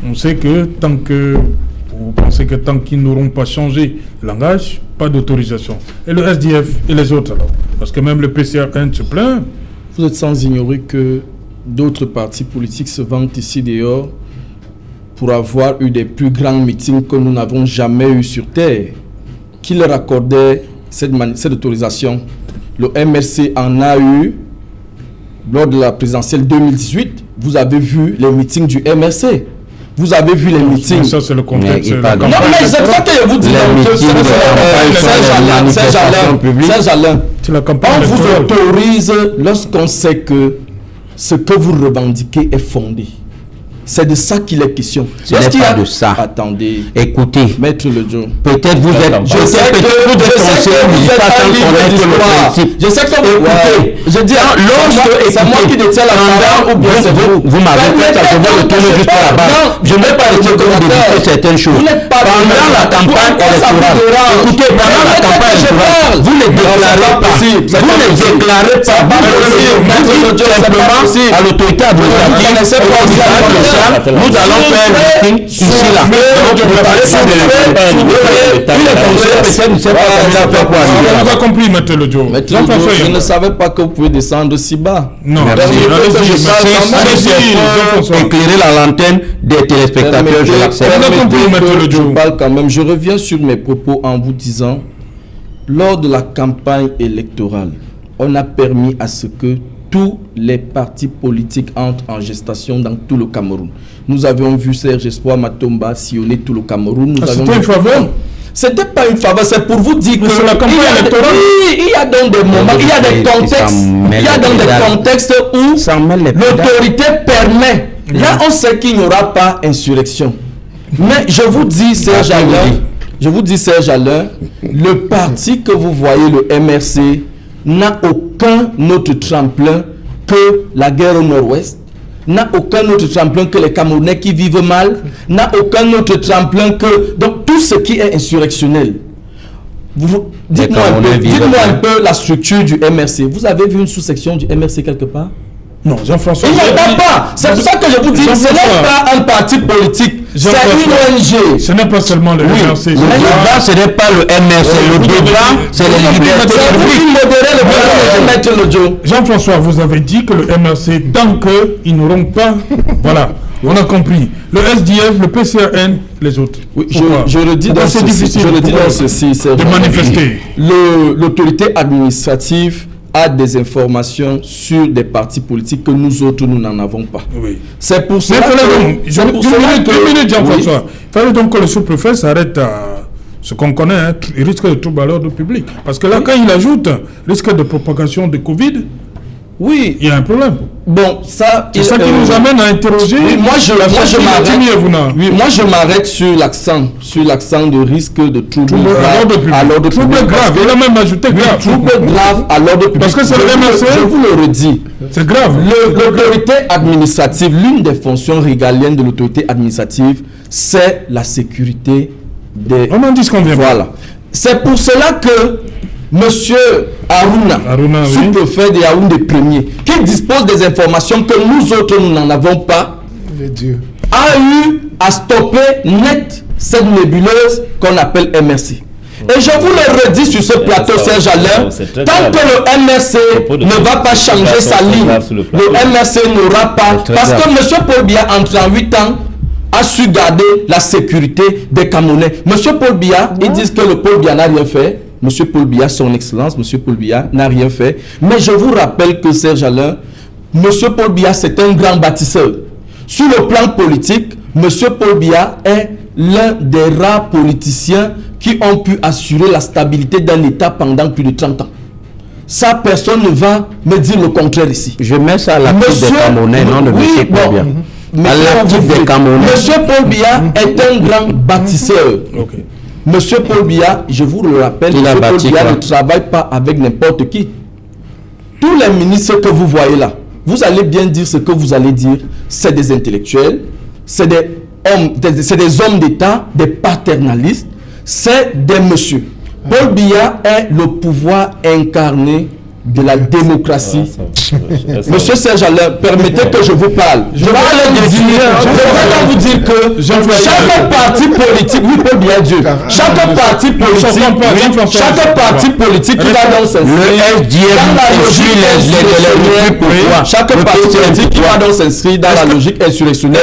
On sait que vous pensez que tant qu'ils n'auront pas changé le langage, pas d'autorisation. Et le SDF et les autres alors? Parce que même le PCRN se plaint. Vous êtes sans ignorer que d'autres partis politiques se vantent ici dehors pour avoir eu des plus grands meetings que nous n'avons jamais eu sur Terre. Qui leur accordait cette autorisation? Le MRC en a eu lors de la présidentielle 2018. Vous avez vu les meetings du MRC. Vous avez vu les meetings. Ça, c'est le contexte. Non, mais c'est ça que je vous dis. Serge-Alain, on vous autorise lorsqu'on sait que ce que vous revendiquez est fondé. C'est de ça qu'il est question. Ce n'est pas de ça. Attendez. Écoutez. Maître Le Joe. Peut-être vous êtes... Je sais que vous êtes Je sais que vous... Écoutez. Je dis, c'est moi qui détiens la parole ou bien c'est vous. Vous m'avez fait à devoir le tourner jusqu'à la base. Je ne vais pas laisser que vous débutez certaines choses. Pendant la campagne électorale, écoutez, pendant la campagne électorale, vous ne déclarez pas. Vous ne déclarez pas. Vous dites simplement à l'autorité administrative, nous allons faire un meeting ici là. On a compris, Maître Le Joe. Je ne savais pas que vous pouvez descendre si bas. Non, éclairer la lanterne des téléspectateurs, je l'accepte. Je parle quand même. Je reviens sur mes propos en vous disant, lors de la campagne électorale, on a permis à ce que tous les partis politiques entrent en gestation dans tout le Cameroun. Nous avions vu Serge Espoir Matomba sillonner tout le Cameroun. C'était une faveur? C'était pas une faveur, c'est pour vous dire que la campagne électorale. Il y a dans des moments, il y a des contextes, où l'autorité permet. Là, on sait qu'il n'y aura pas insurrection. Mais je vous dis, Serge Alain, le parti que vous voyez, le MRC, n'a aucun autre tremplin que la guerre au nord-ouest, n'a aucun autre tremplin que les Camerounais qui vivent mal, n'a aucun autre tremplin que... Donc tout ce qui est insurrectionnel. Dites-moi un peu la structure du MRC. Vous avez vu une sous-section du MRC quelque part? Non, Jean-François. Il n'y en a pas. C'est pour ça que je vous dis, ce n'est pas un parti politique. C'est une ONG. Ce n'est pas seulement le MRC. Le débat, ce n'est pas le MRC. Le débat, c'est les libertés publiques. Jean-François, vous avez dit que le MRC, tant qu'ils n'auront pas... Voilà, on a compris. Le SDF, le PCRN, les autres. Oui, je le dis dans ceci, de manifester. L'autorité administrative a des informations sur des partis politiques que nous autres, nous n'en avons pas. Oui. C'est pour cela que... Jean-François. Il fallait donc que le sous-préfet s'arrête à ce qu'on connaît, hein, il risque de trouble à l'ordre public. Parce que là, quand il ajoute risque de propagation de Covid, Oui. Il y a un problème. Bon, ça... C'est ça qui nous amène à interroger. Oui, moi je m'arrête sur l'accent de risque de trouble grave à l'ordre public. Trouble grave, il a même ajouté grave. Trouble grave à l'ordre public. Parce que c'est le MRC. Je vous le redis. C'est grave. L'autorité administrative, l'une des fonctions régaliennes de l'autorité administrative, c'est la sécurité des... On en dit ce qu'on vient. Voilà. C'est pour cela que Monsieur Haruna, sous-préfet de Yaoundé Premier, qui dispose des informations que nous autres nous n'en avons pas, a eu à stopper net cette nébuleuse qu'on appelle MRC. Et je vous le redis sur ce plateau, Serge Alain, tant que le MRC ne va pas changer sa ligne, le MRC n'aura pas... Parce que M. Paul Biya, en 38 ans, a su garder la sécurité des Camerounais. M. Paul Biya, ils disent que le Paul Biya n'a rien fait. M. Paul Biya, son excellence, M. Paul Biya n'a rien fait. Mais je vous rappelle que Serge Alain, M. Paul Biya, c'est un grand bâtisseur. Sur le plan politique, M. Paul Biya est l'un des rares politiciens qui ont pu assurer la stabilité d'un État pendant plus de 30 ans. Ça, personne ne va me dire le contraire ici. Je mets ça à l'actif des Camerounais, non de M. Paul Biya. À l'actif des Camerounais. M. Paul Biya est un grand bâtisseur. Okay. Monsieur Paul Biya, je vous le rappelle, Monsieur Paul Biya ne travaille pas avec n'importe qui. Tous les ministres que vous voyez là, vous allez bien dire ce que vous allez dire. C'est des intellectuels, c'est des hommes d'État, des paternalistes, c'est des messieurs. Paul Biya est le pouvoir incarné de la démocratie. Monsieur Serge Alain, permettez que je vous parle. Je vais vous dire que chaque parti politique, oui, Paul Biya Dieu, chaque parti politique qui va dans ce chaque parti politique qui va donc s'inscrire dans la logique insurrectionnelle.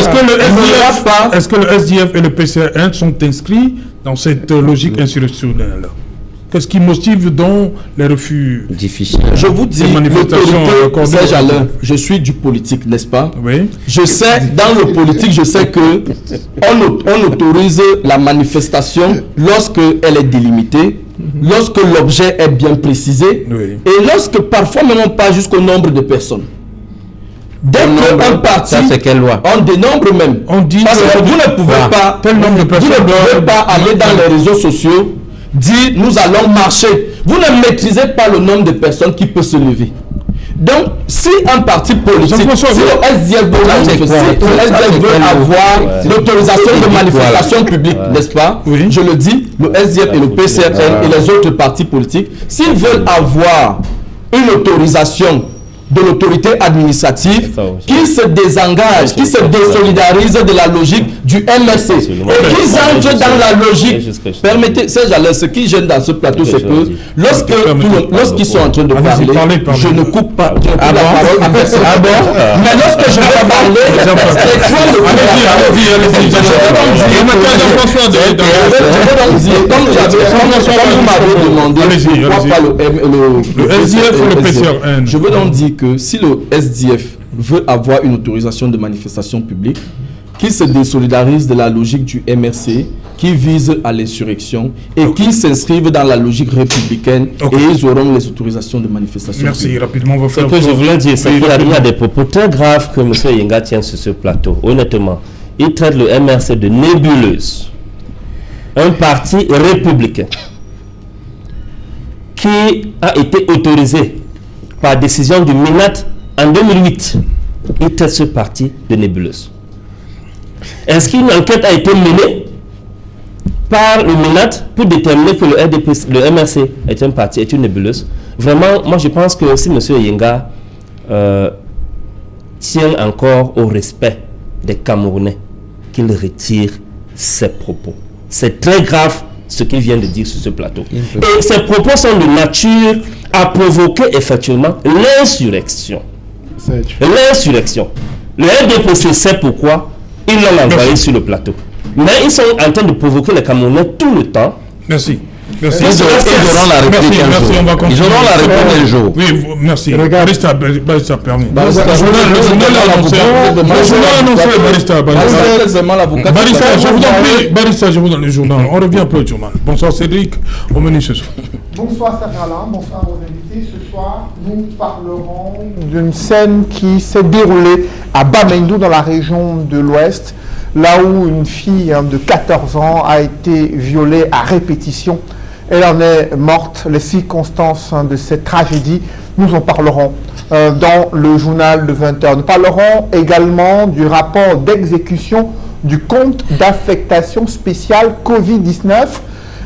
Est-ce que le SDF et le PCR1 sont inscrits dans cette logique insurrectionnelle? Qu'est-ce qui motive donc les refus difficiles? Je vous dis, Serge Alain, je suis du politique, n'est-ce pas? Oui. Je sais, dans le politique, je sais que on autorise la manifestation lorsqu'elle est délimitée, lorsque l'objet est bien précisé, oui, et lorsque parfois même on passe jusqu'au nombre de personnes. Dès qu'un parti, ça c'est quelle loi? On dénombre même. On dit parce que vous ne pouvez pas, tel nombre de personnes, vous ne pouvez pas aller dans les réseaux sociaux dire nous allons marcher. Vous ne maîtrisez pas le nombre de personnes qui peuvent se lever. Donc, si un parti politique, si le SDF veut manifester, le SDF veut avoir l'autorisation de manifestation publique, n'est-ce pas? Oui. Je le dis, le SDF et le PCRN et les autres partis politiques, s'ils veulent avoir une autorisation de l'autorité administrative qui se désengage, qui se désolidarise de la logique du MRC et qui entrent dans la logique. Permettez, ce qui gêne dans ce plateau, c'est que lorsqu'ils sont en train de parler, je ne coupe pas la parole à personne. Mais lorsque je vais parler, je vais dire, comme vous m'avez demandé, le SDF ou le PCRN, je veux donc dire que si le SDF veut avoir une autorisation de manifestation publique, qu'il se désolidarise de la logique du MRC qui vise à l'insurrection et qu'ils s'inscrivent dans la logique républicaine, et ils auront les autorisations de manifestation Merci, publique. Rapidement, on va faire... Ce que je voulais dire, c'est qu'il y a des propos très graves que M. Yenga tient sur ce plateau. Honnêtement, il traite le MRC de nébuleuse. Un parti républicain qui a été autorisé par décision du MINAT en 2008, il traite ce parti de nébuleuse. Est-ce qu'une enquête a été menée par le MINAT pour déterminer que le MRC est un parti, est une nébuleuse? Vraiment, moi je pense que si M. Yenga tient encore au respect des Camerounais, qu'il retire ses propos. C'est très grave ce qu'il vient de dire sur ce plateau. Et ces propos sont de nature à provoquer effectivement l'insurrection. L'insurrection. Le RDPC sait pourquoi ils l'ont envoyé sur le plateau. Mais ils sont en train de provoquer les Camerounais tout le temps. Merci. Merci. Ils auront la réplique un jour. On va continuer. Ils auront la réponse un jour. Oui, merci. Barista permis. Bah, Le journal annoncé, Barista. Barista, je vous en prie. Barista, je vous donne le journal. On revient un peu au journal. Bonsoir Cédric, au menu ce soir. Bonsoir Sarah, bonsoir aux invités. Ce soir, nous parlerons d'une scène qui s'est déroulée à Bamendou dans la région de l'Ouest, là où une fille de 14 ans a été violée à répétition. Elle en est morte. Les circonstances de cette tragédie, nous en parlerons dans le journal de 20h. Nous parlerons également du rapport d'exécution du compte d'affectation spéciale Covid-19.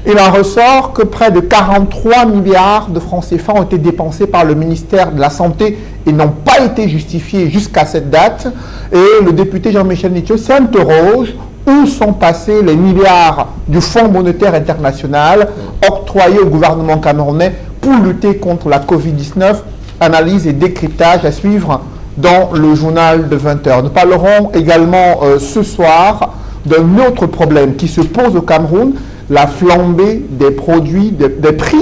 Il en ressort que près de 43 milliards de francs CFA ont été dépensés par le ministère de la Santé et n'ont pas été justifiés jusqu'à cette date. Et le député Jean-Michel Nitcho s'interroge où sont passés les milliards du Fonds monétaire international octroyés au gouvernement camerounais pour lutter contre la Covid-19. Analyse et décryptage à suivre dans le journal de 20h. Nous parlerons également ce soir d'un autre problème qui se pose au Cameroun, la flambée des prix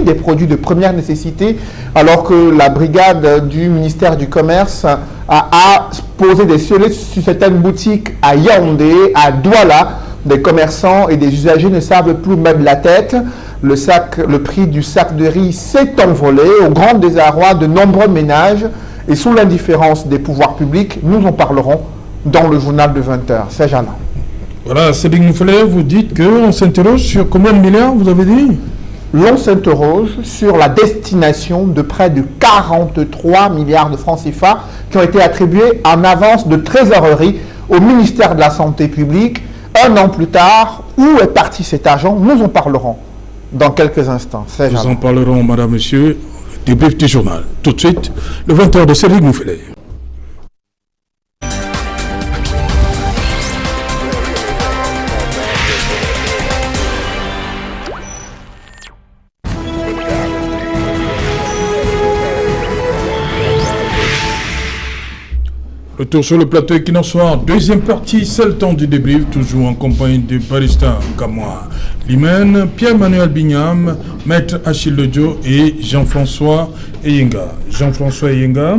des produits de première nécessité, alors que la brigade du ministère du Commerce a posé des scellés sur certaines boutiques à Yaoundé, à Douala. Des commerçants et des usagers ne savent plus mettre la tête. Le prix du sac de riz s'est envolé au grand désarroi de nombreux ménages et sous l'indifférence des pouvoirs publics. Nous en parlerons dans le journal de 20h. C'est Jana. Voilà, Cédric Mouffelet, vous dites qu'on s'interroge sur combien de milliards, vous avez dit? L'on s'interroge sur la destination de près de 43 milliards de francs CFA qui ont été attribués en avance de trésorerie au ministère de la Santé publique. Un an plus tard, où est parti cet argent? Nous en parlerons dans quelques instants. Nous en parlerons, madame, monsieur. Débrief du journal. Tout de suite, le 20h de Cédric Mouffelet. Retour sur le plateau Equinox, deuxième partie, c'est le temps du débrief, toujours en compagnie de Barista Kamoa Limen, Pierre-Manuel Bignam, Maître Achille Ledio et Jean-François Eyenga. Jean-François Eyenga,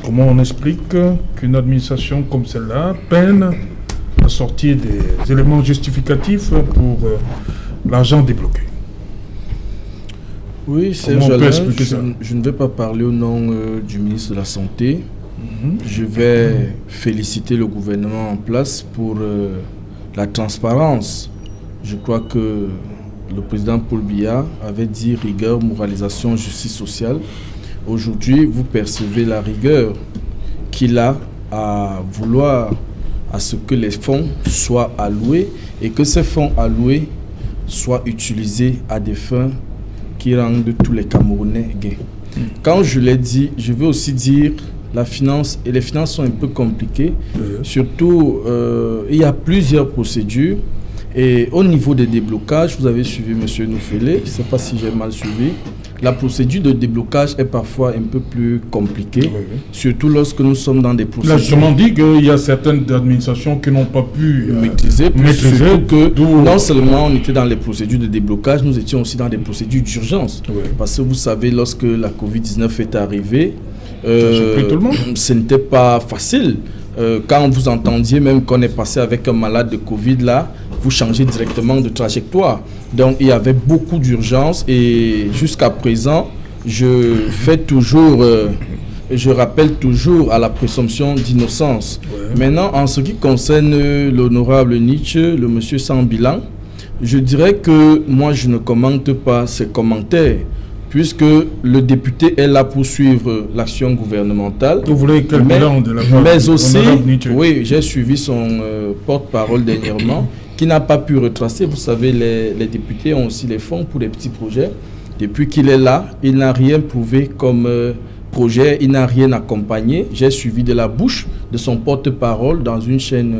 comment on explique qu'une administration comme celle-là peine à sortir des éléments justificatifs pour l'argent débloqué? Oui, c'est je ne vais pas parler au nom du ministre de la Santé. Je vais féliciter le gouvernement en place pour la transparence. Je crois que le président Paul Biya avait dit rigueur, moralisation, justice sociale. Aujourd'hui, vous percevez la rigueur qu'il a à vouloir à ce que les fonds soient alloués et que ces fonds alloués soient utilisés à des fins qui rendent tous les Camerounais gains. Quand je l'ai dit, je veux aussi dire la finance, et les finances sont un peu compliquées. Surtout, il y a plusieurs procédures. Et au niveau des déblocages, vous avez suivi M. Nouffelé, je ne sais pas si j'ai mal suivi. La procédure de déblocage est parfois un peu plus compliquée, surtout lorsque nous sommes dans des procédures. Là, je m'en dis qu'il y a certaines administrations qui n'ont pas pu maîtriser que non seulement on était dans les procédures de déblocage, nous étions aussi dans des procédures d'urgence. Parce que vous savez, lorsque la Covid-19 est arrivée, tout le monde. Ce n'était pas facile. Quand vous entendiez même qu'on est passé avec un malade de Covid là, vous changez directement de trajectoire. Donc il y avait beaucoup d'urgence et jusqu'à présent, je rappelle toujours à la présomption d'innocence. Maintenant, en ce qui concerne l'honorable Nietzsche, le monsieur sans bilan, je dirais que moi je ne commente pas ses commentaires, puisque le député est là pour suivre l'action gouvernementale. Vous voulez quel bilan de la part mais aussi, oui, j'ai suivi son porte-parole dernièrement, qui n'a pas pu retracer. Vous savez, les députés ont aussi les fonds pour les petits projets. Depuis qu'il est là, il n'a rien prouvé comme projet, il n'a rien accompagné. J'ai suivi de la bouche de son porte-parole dans une chaîne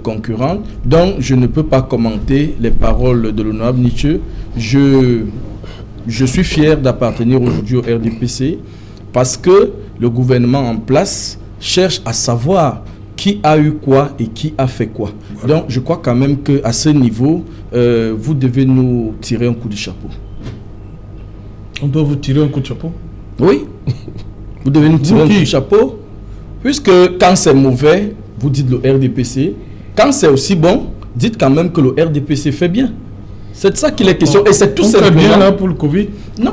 concurrente. Donc, je ne peux pas commenter les paroles de l'honorable Nietzsche. Je suis fier d'appartenir aujourd'hui au RDPC parce que le gouvernement en place cherche à savoir qui a eu quoi et qui a fait quoi. Voilà. Donc, je crois quand même qu'à ce niveau, vous devez nous tirer un coup de chapeau. On doit vous tirer un coup de chapeau? Oui. Vous devez nous tirer un coup de chapeau. Puisque quand c'est mauvais, vous dites le RDPC. Quand c'est aussi bon, dites quand même que le RDPC fait bien. C'est de ça qu'il est question. Et c'est tout simplement... On fait bien là pour le Covid? Non.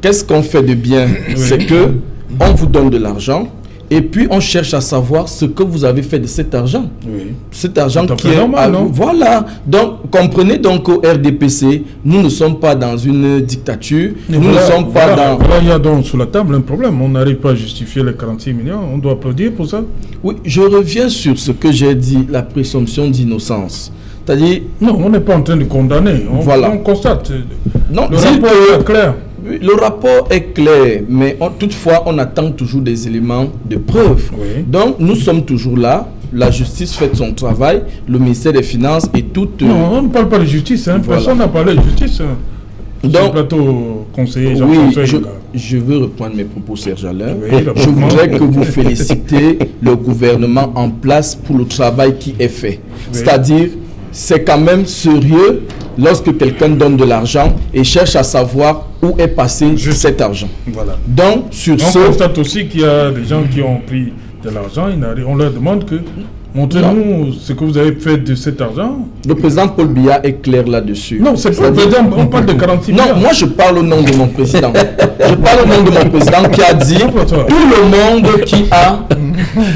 Qu'est-ce qu'on fait de bien? C'est que on vous donne de l'argent et puis on cherche à savoir ce que vous avez fait de cet argent. Oui. Cet argent qui est normal, non? Voilà. Donc, comprenez donc au RDPC, nous ne sommes pas dans une dictature. Nous ne sommes pas dans... Voilà, il y a donc sur la table un problème. On n'arrive pas à justifier les 46 millions. On doit applaudir pour ça? Oui, je reviens sur ce que j'ai dit, la présomption d'innocence. C'est-à-dire... Non, on n'est pas en train de condamner. On constate. Non, le rapport est clair. Oui, le rapport est clair, mais toutefois, on attend toujours des éléments de preuve. Oui. Donc, nous sommes toujours là. La justice fait son travail, le ministère des Finances et tout... Non, on ne parle pas de justice. Hein. Voilà. Personne n'a parlé de justice. Donc, plateau conseiller Jean-François. Oui, je veux reprendre mes propos, Serge Alain. Oui, je voudrais que vous félicitez le gouvernement en place pour le travail qui est fait. Oui. C'est-à-dire, c'est quand même sérieux lorsque quelqu'un donne de l'argent et cherche à savoir où est passé cet argent. Voilà. Donc, on constate aussi qu'il y a des gens qui ont pris de l'argent, on leur demande que montrez-nous ce que vous avez fait de cet argent. Le président Paul Biya est clair là-dessus. Non, c'est pas le président, on parle de 46 millions. Non, moi je parle au nom de mon président. Je parle au nom de mon président qui a dit tout le monde qui a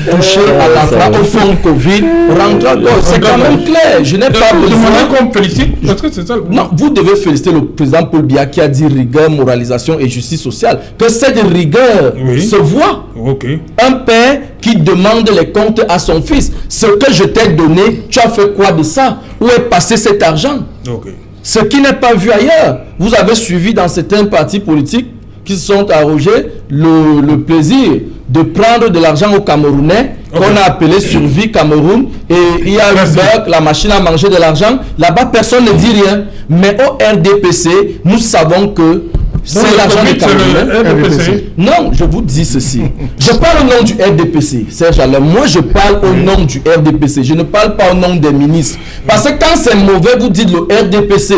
touché à l'emploi au fonds Covid rentre. C'est quand même clair. Je n'ai pas besoin qu'on félicite parce que c'est ça. Non, vous devez féliciter le président Paul Biya qui a dit rigueur, moralisation et justice sociale. Que cette rigueur se voit. Okay. Un père qui demande les comptes à son fils. Ce que je t'ai donné, tu as fait quoi de ça? Où est passé cet argent? Okay. Ce qui n'est pas vu ailleurs. Vous avez suivi dans certains partis politiques qui se sont arrogés le plaisir de prendre de l'argent aux Camerounais, qu'on a appelé Survie Cameroun, et il y a eu la machine à manger de l'argent. Là-bas, personne ne dit rien. Mais au RDPC, nous savons que c'est l'argent des Camerounais. Non, je vous dis ceci. Je parle au nom du RDPC, Serge Alain. Moi, je parle au nom du RDPC. Je ne parle pas au nom des ministres. Parce que quand c'est mauvais, vous dites le RDPC.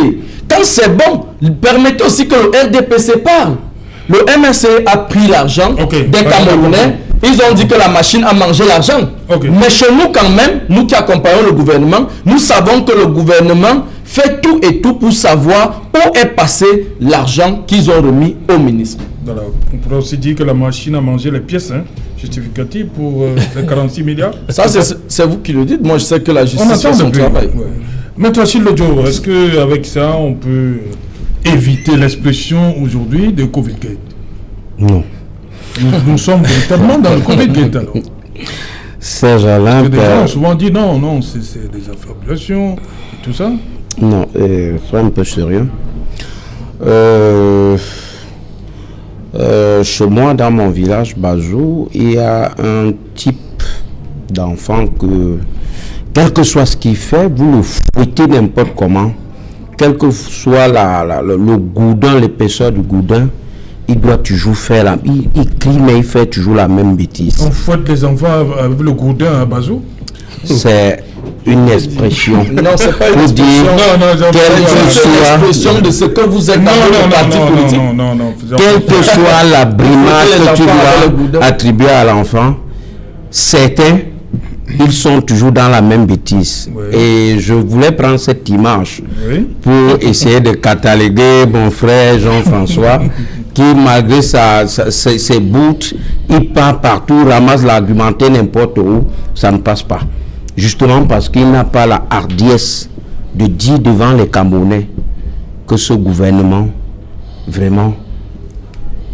Quand c'est bon, permettez aussi que le RDPC parle. Le MRC a pris l'argent des Camerounais. Ils ont dit que la machine a mangé l'argent. Mais chez nous, quand même, nous qui accompagnons le gouvernement, nous savons que le gouvernement fait tout et tout pour savoir où est passé l'argent qu'ils ont remis au ministre. Alors, on pourrait aussi dire que la machine a mangé les pièces justificatives pour les 46 milliards. Ça, c'est vous qui le dites. Moi, je sais que la justice fait son travail. Ouais. Maître Achille Lodjo, est-ce qu'avec ça, on peut éviter l'expression aujourd'hui de Covid-Gate? Non. Nous sommes véritablement dans le Covid-Gate alors. Serge Alain... Des gens ont souvent dit non, c'est des affabulations et tout ça. Non, sois un peu sérieux. Chez moi, dans mon village, Bazou, il y a un type d'enfant que, quel que soit ce qu'il fait, vous le fouettez n'importe comment, quel que soit le goudin, l'épaisseur du goudin, il doit toujours faire il crie, mais il fait toujours la même bêtise. On fouette les enfants avec le goudin à Bazou? C'est une expression. Non, c'est pas une expression. C'est l'expression de ce que vous êtes dans le parti politique. Non. Quelle que soit la brimade que tu dois attribuer à l'enfant, certains, ils sont toujours dans la même bêtise. Oui. Et je voulais prendre cette image pour essayer de cataloguer mon frère Jean-François qui, malgré ses bouts, il part partout, ramasse l'argumentaire n'importe où, ça ne passe pas. Justement parce qu'il n'a pas la hardiesse de dire devant les Camerounais que ce gouvernement, vraiment,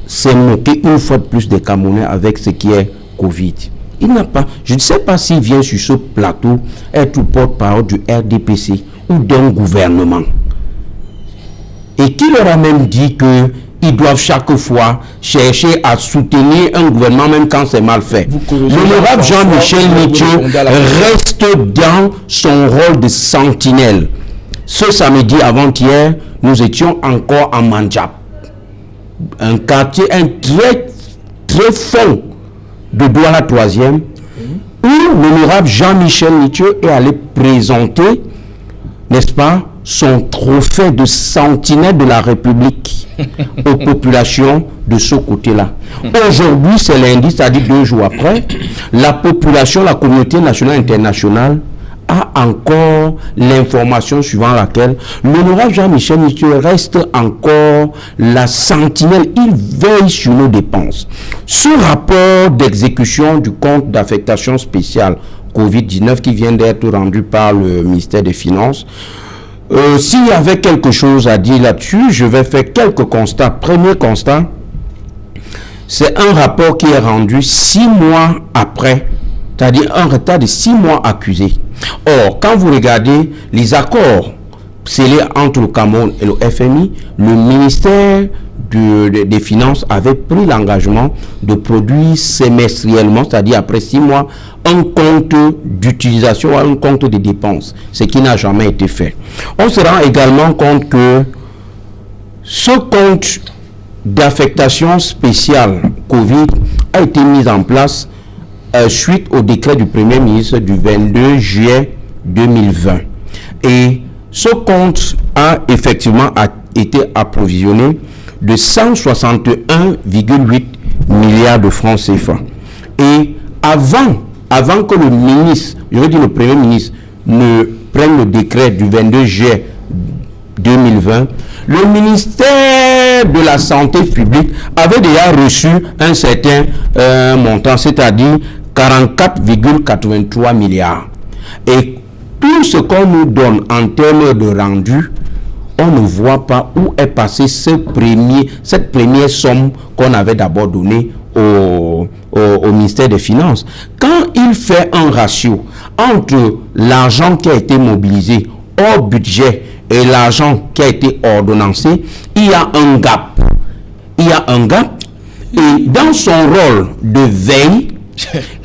s'est moqué une fois de plus des Camerounais avec ce qui est Covid. Il n'a pas, je ne sais pas s'il vient sur ce plateau être porte-parole du RDPC ou d'un gouvernement. Et qui leur a même dit qu'ils doivent chaque fois chercher à soutenir un gouvernement même quand c'est mal fait. L'honorable Jean-Michel Métier reste dans son rôle de sentinelle. Ce samedi avant-hier, nous étions encore en Mandjap. Un quartier, un très, très fond de Douala 3e, où l'honorable Jean-Michel Nitieux est allé présenter, n'est-ce pas, son trophée de sentinelle de la République aux populations de ce côté-là. Aujourd'hui, c'est lundi, c'est-à-dire 2 jours après, la population, la communauté nationale et internationale a encore l'information suivant laquelle l'honorable Jean-Michel Nitieux reste encore la sentinelle. Il veille sur nos dépenses. Ce rapport d'exécution du compte d'affectation spéciale Covid-19 qui vient d'être rendu par le ministère des Finances, s'il y avait quelque chose à dire là-dessus, je vais faire quelques constats. Premier constat, c'est un rapport qui est rendu 6 mois après, c'est-à-dire un retard de 6 mois accusé. Or, quand vous regardez les accords scellés entre le Cameroun et le FMI, le ministère des Finances avait pris l'engagement de produire semestriellement, c'est-à-dire après 6 mois, un compte d'utilisation, un compte de dépenses, ce qui n'a jamais été fait. On se rend également compte que ce compte d'affectation spéciale Covid a été mis en place suite au décret du Premier ministre du 22 juillet 2020. Et ce compte a effectivement été approvisionné de 161,8 milliards de francs CFA. Et avant que le ministre, je veux dire le Premier ministre, ne prenne le décret du 22 juillet 2020, le ministère de la Santé publique avait déjà reçu un certain montant, c'est-à-dire 44,83 milliards. Et tout ce qu'on nous donne en termes de rendu, on ne voit pas où est passée cette première somme qu'on avait d'abord donnée au ministère des Finances. Quand il fait un ratio entre l'argent qui a été mobilisé hors budget et l'argent qui a été ordonnancé, il y a un gap. Il y a un gap. Et dans son rôle de veille,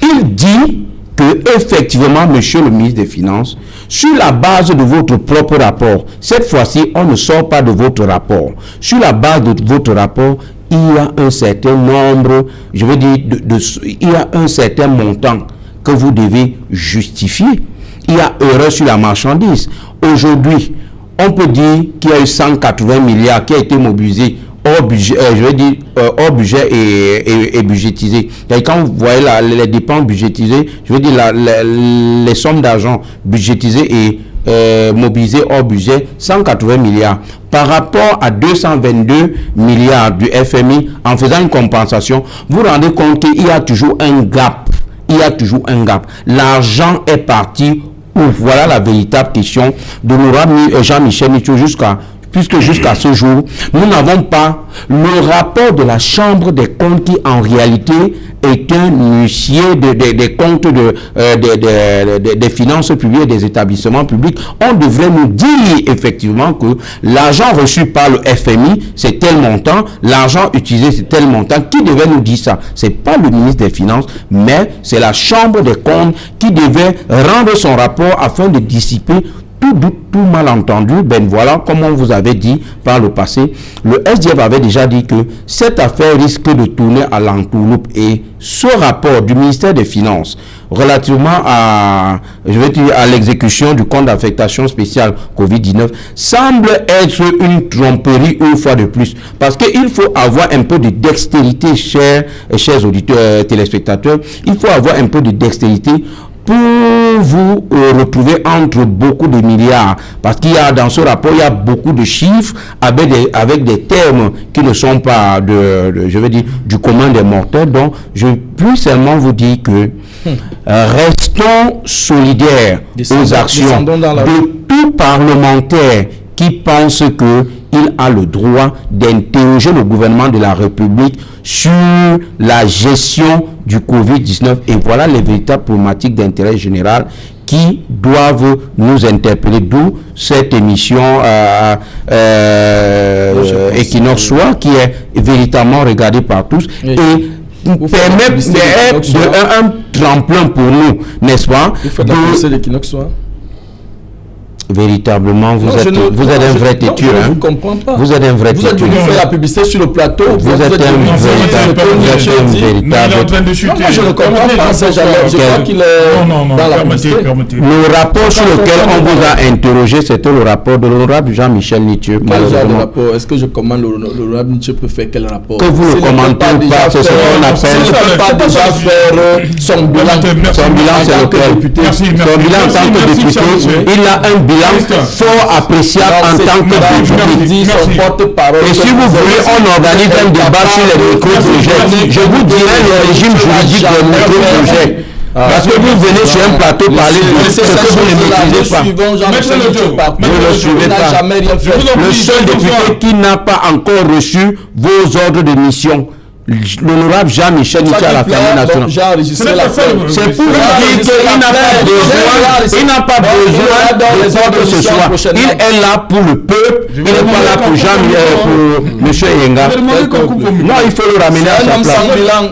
il dit que effectivement, monsieur le ministre des Finances, sur la base de votre propre rapport, cette fois-ci, on ne sort pas de votre rapport. Sur la base de votre rapport, il y a un certain nombre, je veux dire, il y a un certain montant que vous devez justifier. Il y a erreur sur la marchandise. Aujourd'hui, on peut dire qu'il y a eu 180 milliards qui a été mobilisé hors budget, je veux dire, hors budget et budgétisé. Et quand vous voyez les dépenses budgétisées, je veux dire les sommes d'argent budgétisées et mobilisées hors budget, 180 milliards. Par rapport à 222 milliards du FMI, en faisant une compensation, vous vous rendez compte qu'il y a toujours un gap. Il y a toujours un gap. L'argent est parti où? Voilà la véritable question de l'honorable Jean-Michel Nitieux puisque jusqu'à ce jour, nous n'avons pas le rapport de la Chambre des comptes qui, en réalité, est un huissier des comptes des finances publiques et des établissements publics. On devrait nous dire effectivement que l'argent reçu par le FMI, c'est tel montant, l'argent utilisé, c'est tel montant. Qui devait nous dire ça? C'est pas le ministre des Finances, mais c'est la Chambre des comptes qui devait rendre son rapport afin de dissiper tout malentendu. Ben voilà, comme on vous avait dit par le passé, le SDF avait déjà dit que cette affaire risque de tourner à l'entourloupe, et ce rapport du ministère des Finances relativement à l'exécution du compte d'affectation spéciale Covid-19 semble être une tromperie une fois de plus, parce qu'il faut avoir un peu de dextérité, chers auditeurs, téléspectateurs. Il faut avoir un peu de dextérité pour vous retrouver entre beaucoup de milliards, parce qu'il y a dans ce rapport, il y a beaucoup de chiffres avec des termes qui ne sont pas je veux dire, du commun des mortels. Donc je peux seulement vous dire que restons solidaires aux actions de tout parlementaire qui pense qu'il a le droit d'interroger le gouvernement de la République sur la gestion du Covid-19. Et voilà les véritables problématiques d'intérêt général qui doivent nous interpeller, d'où cette émission Equinox Soir, qui est véritablement regardée par tous et permet d'être un tremplin pour nous, n'est-ce pas? Vous faites la pensée d'Equinox Soir? Véritablement, vous êtes un vrai têtu. Je ne vous comprends pas. Vous êtes un vrai têtu. Vous êtes venu faire la publicité sur le plateau. Vous êtes un véritable. Moi, je ne comprends pas. Je crois qu'il est dans la publicité. Le rapport sur lequel on vous a interrogé, c'était le rapport de l'honorable Jean-Michel Nitieux. Quel genre de rapport? Est-ce que je commande l'honorable Nitieux peut faire quel rapport? Que vous le commentez ou pas, c'est ce qu'on appelle. Il ne peut pas déjà faire son bilan. Son bilan, c'est lequel? Son bilan en tant que député, il a un bilan fort appréciable en tant que député. Et si vous voulez, on organise un débat sur les micro-projets. Je vous dirai le régime juridique des micro-projets. Parce que vous venez sur un plateau parler de ce que vous ne maîtrisez pas. Vous ne le suivez pas. Le seul député qui n'a pas encore reçu vos ordres de mission, l'honorable Jean-Michel Nitieux à la famille nationale. C'est pour dire qu'il n'a pas besoin de quoi que ce soit. Il est là pour le peuple, il n'est pas là pour M. Yenga. Non, il faut le ramener à sa place.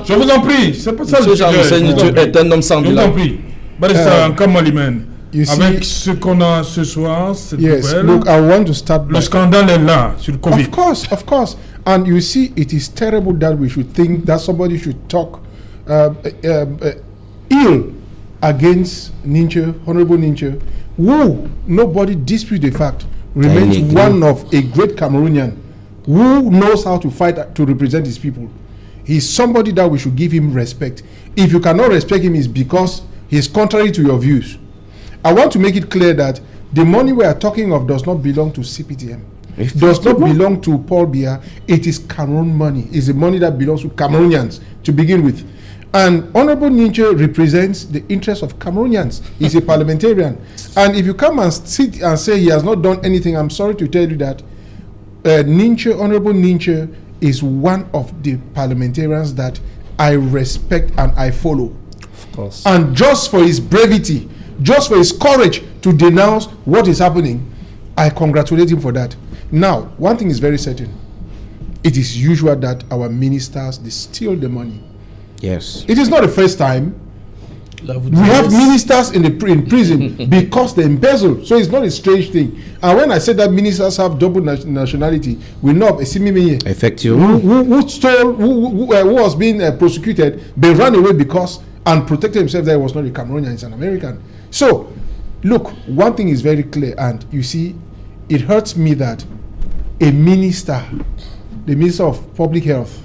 Je vous en prie, c'est pas ça le sujet. Jean-Michel Nitieux est un homme sans bilan. Je vous en prie. Barista Nkamalimene, avec ce qu'on a ce soir, cette nouvelle, look, I want to start le scandale est là sur le Covid. Of course. And you see, it is terrible that we should think that somebody should talk ill against Ninthieu, Honorable Ninthieu, who nobody disputes the fact remains one of a great Cameroonian who knows how to fight to represent his people. He's somebody that we should give him respect. If you cannot respect him, it's because he's contrary to your views. I want to make it clear that the money we are talking of does not belong to CPTM. It does not belong to Paul Biya. It is Cameroon money. It's the money that belongs to Cameroonians to begin with. And Honorable Ninthieu represents the interests of Cameroonians. He's a parliamentarian. And if you come and sit and say he has not done anything, I'm sorry to tell you that Honorable Ninthieu is one of the parliamentarians that I respect and I follow. Of course. And just for his brevity, just for his courage to denounce what is happening, I congratulate him for that. Now, one thing is very certain. It is usual that our ministers, they steal the money. Yes. It is not the first time. We have ministers in prison because they embezzle. So it's not a strange thing. And when I say that ministers have double nationality, we know a Simimeye Effectively. who stole, who was being prosecuted, but ran away because and protected himself that he was not a Cameroonian, he's an American. So, look, one thing is very clear, and you see, it hurts me that a minister, the Minister of Public Health,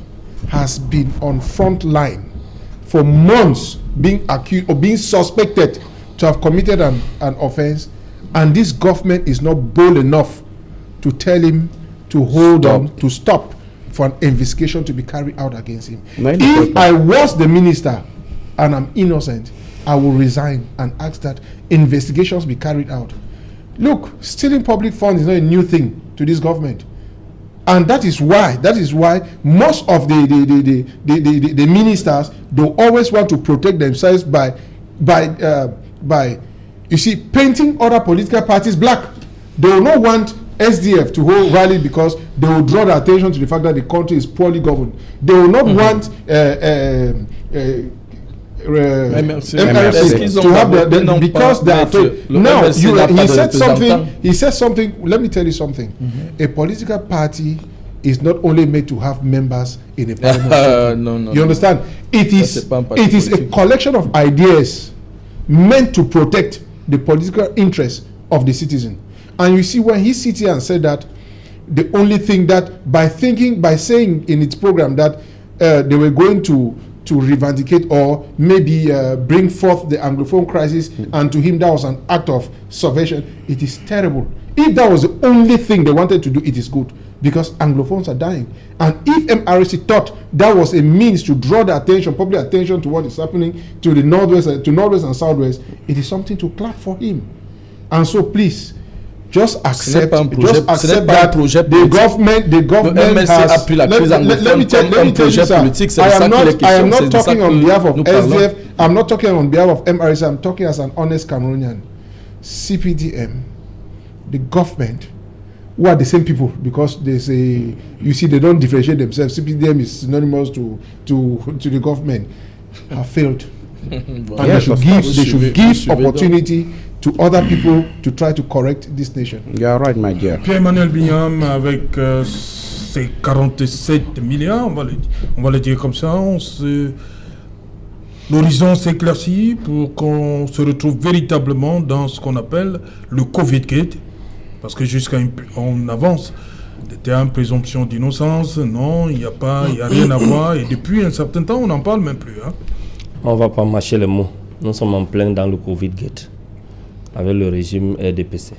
has been on front line for months being accused or being suspected to have committed an offense, and this government is not bold enough to tell him to hold on, to stop for an investigation to be carried out against him. If I was the minister and I'm innocent, I will resign and ask that investigations be carried out. Look, stealing public funds is not a new thing to this government, and that is why most of the ministers, they always want to protect themselves by you see, painting other political parties black. They will not want SDF to hold rally because they will draw the attention to the fact that the country is poorly governed. They will not want MRC to have because they are afraid. Now, he said something, let me tell you something. A political party is not only made to have members in a parliament. No. You understand? It is a collection of ideas meant to protect the political interests of the citizen. And you see, when he sits here and said that the only thing that by saying in its program that they were going to revindicate or maybe bring forth the Anglophone crisis, and to him that was an act of subversion, it is terrible. If that was the only thing they wanted to do, it is good, because Anglophones are dying. And if MRC thought that was a means to draw the attention, public attention to what is happening to the Northwest and Southwest, it is something to clap for him. And so please, just accept that the government has. Let me tell you, sir, I am not talking on behalf of SDF. I'm not talking on behalf of MRC. I'm talking as an honest Cameroonian. CPDM, the government, who are the same people, because they say, you see, they don't differentiate themselves. CPDM is synonymous to the government, have failed. And they should give opportunity to other people to try to correct this nation. You are right, my dear. Pierre-Emmanuel Bignam, avec ces 47 milliards, on va le dire comme ça, l'horizon s'éclaircit pour qu'on se retrouve véritablement dans ce qu'on appelle le Covid-Gate, parce que jusqu'à on avance des termes présomption d'innocence, non, il n'y a rien à voir, et depuis un certain temps, on n'en parle même plus. Hein. On ne va pas mâcher les mots. Nous sommes en plein dans le Covid-Gate, avec le régime RDPC,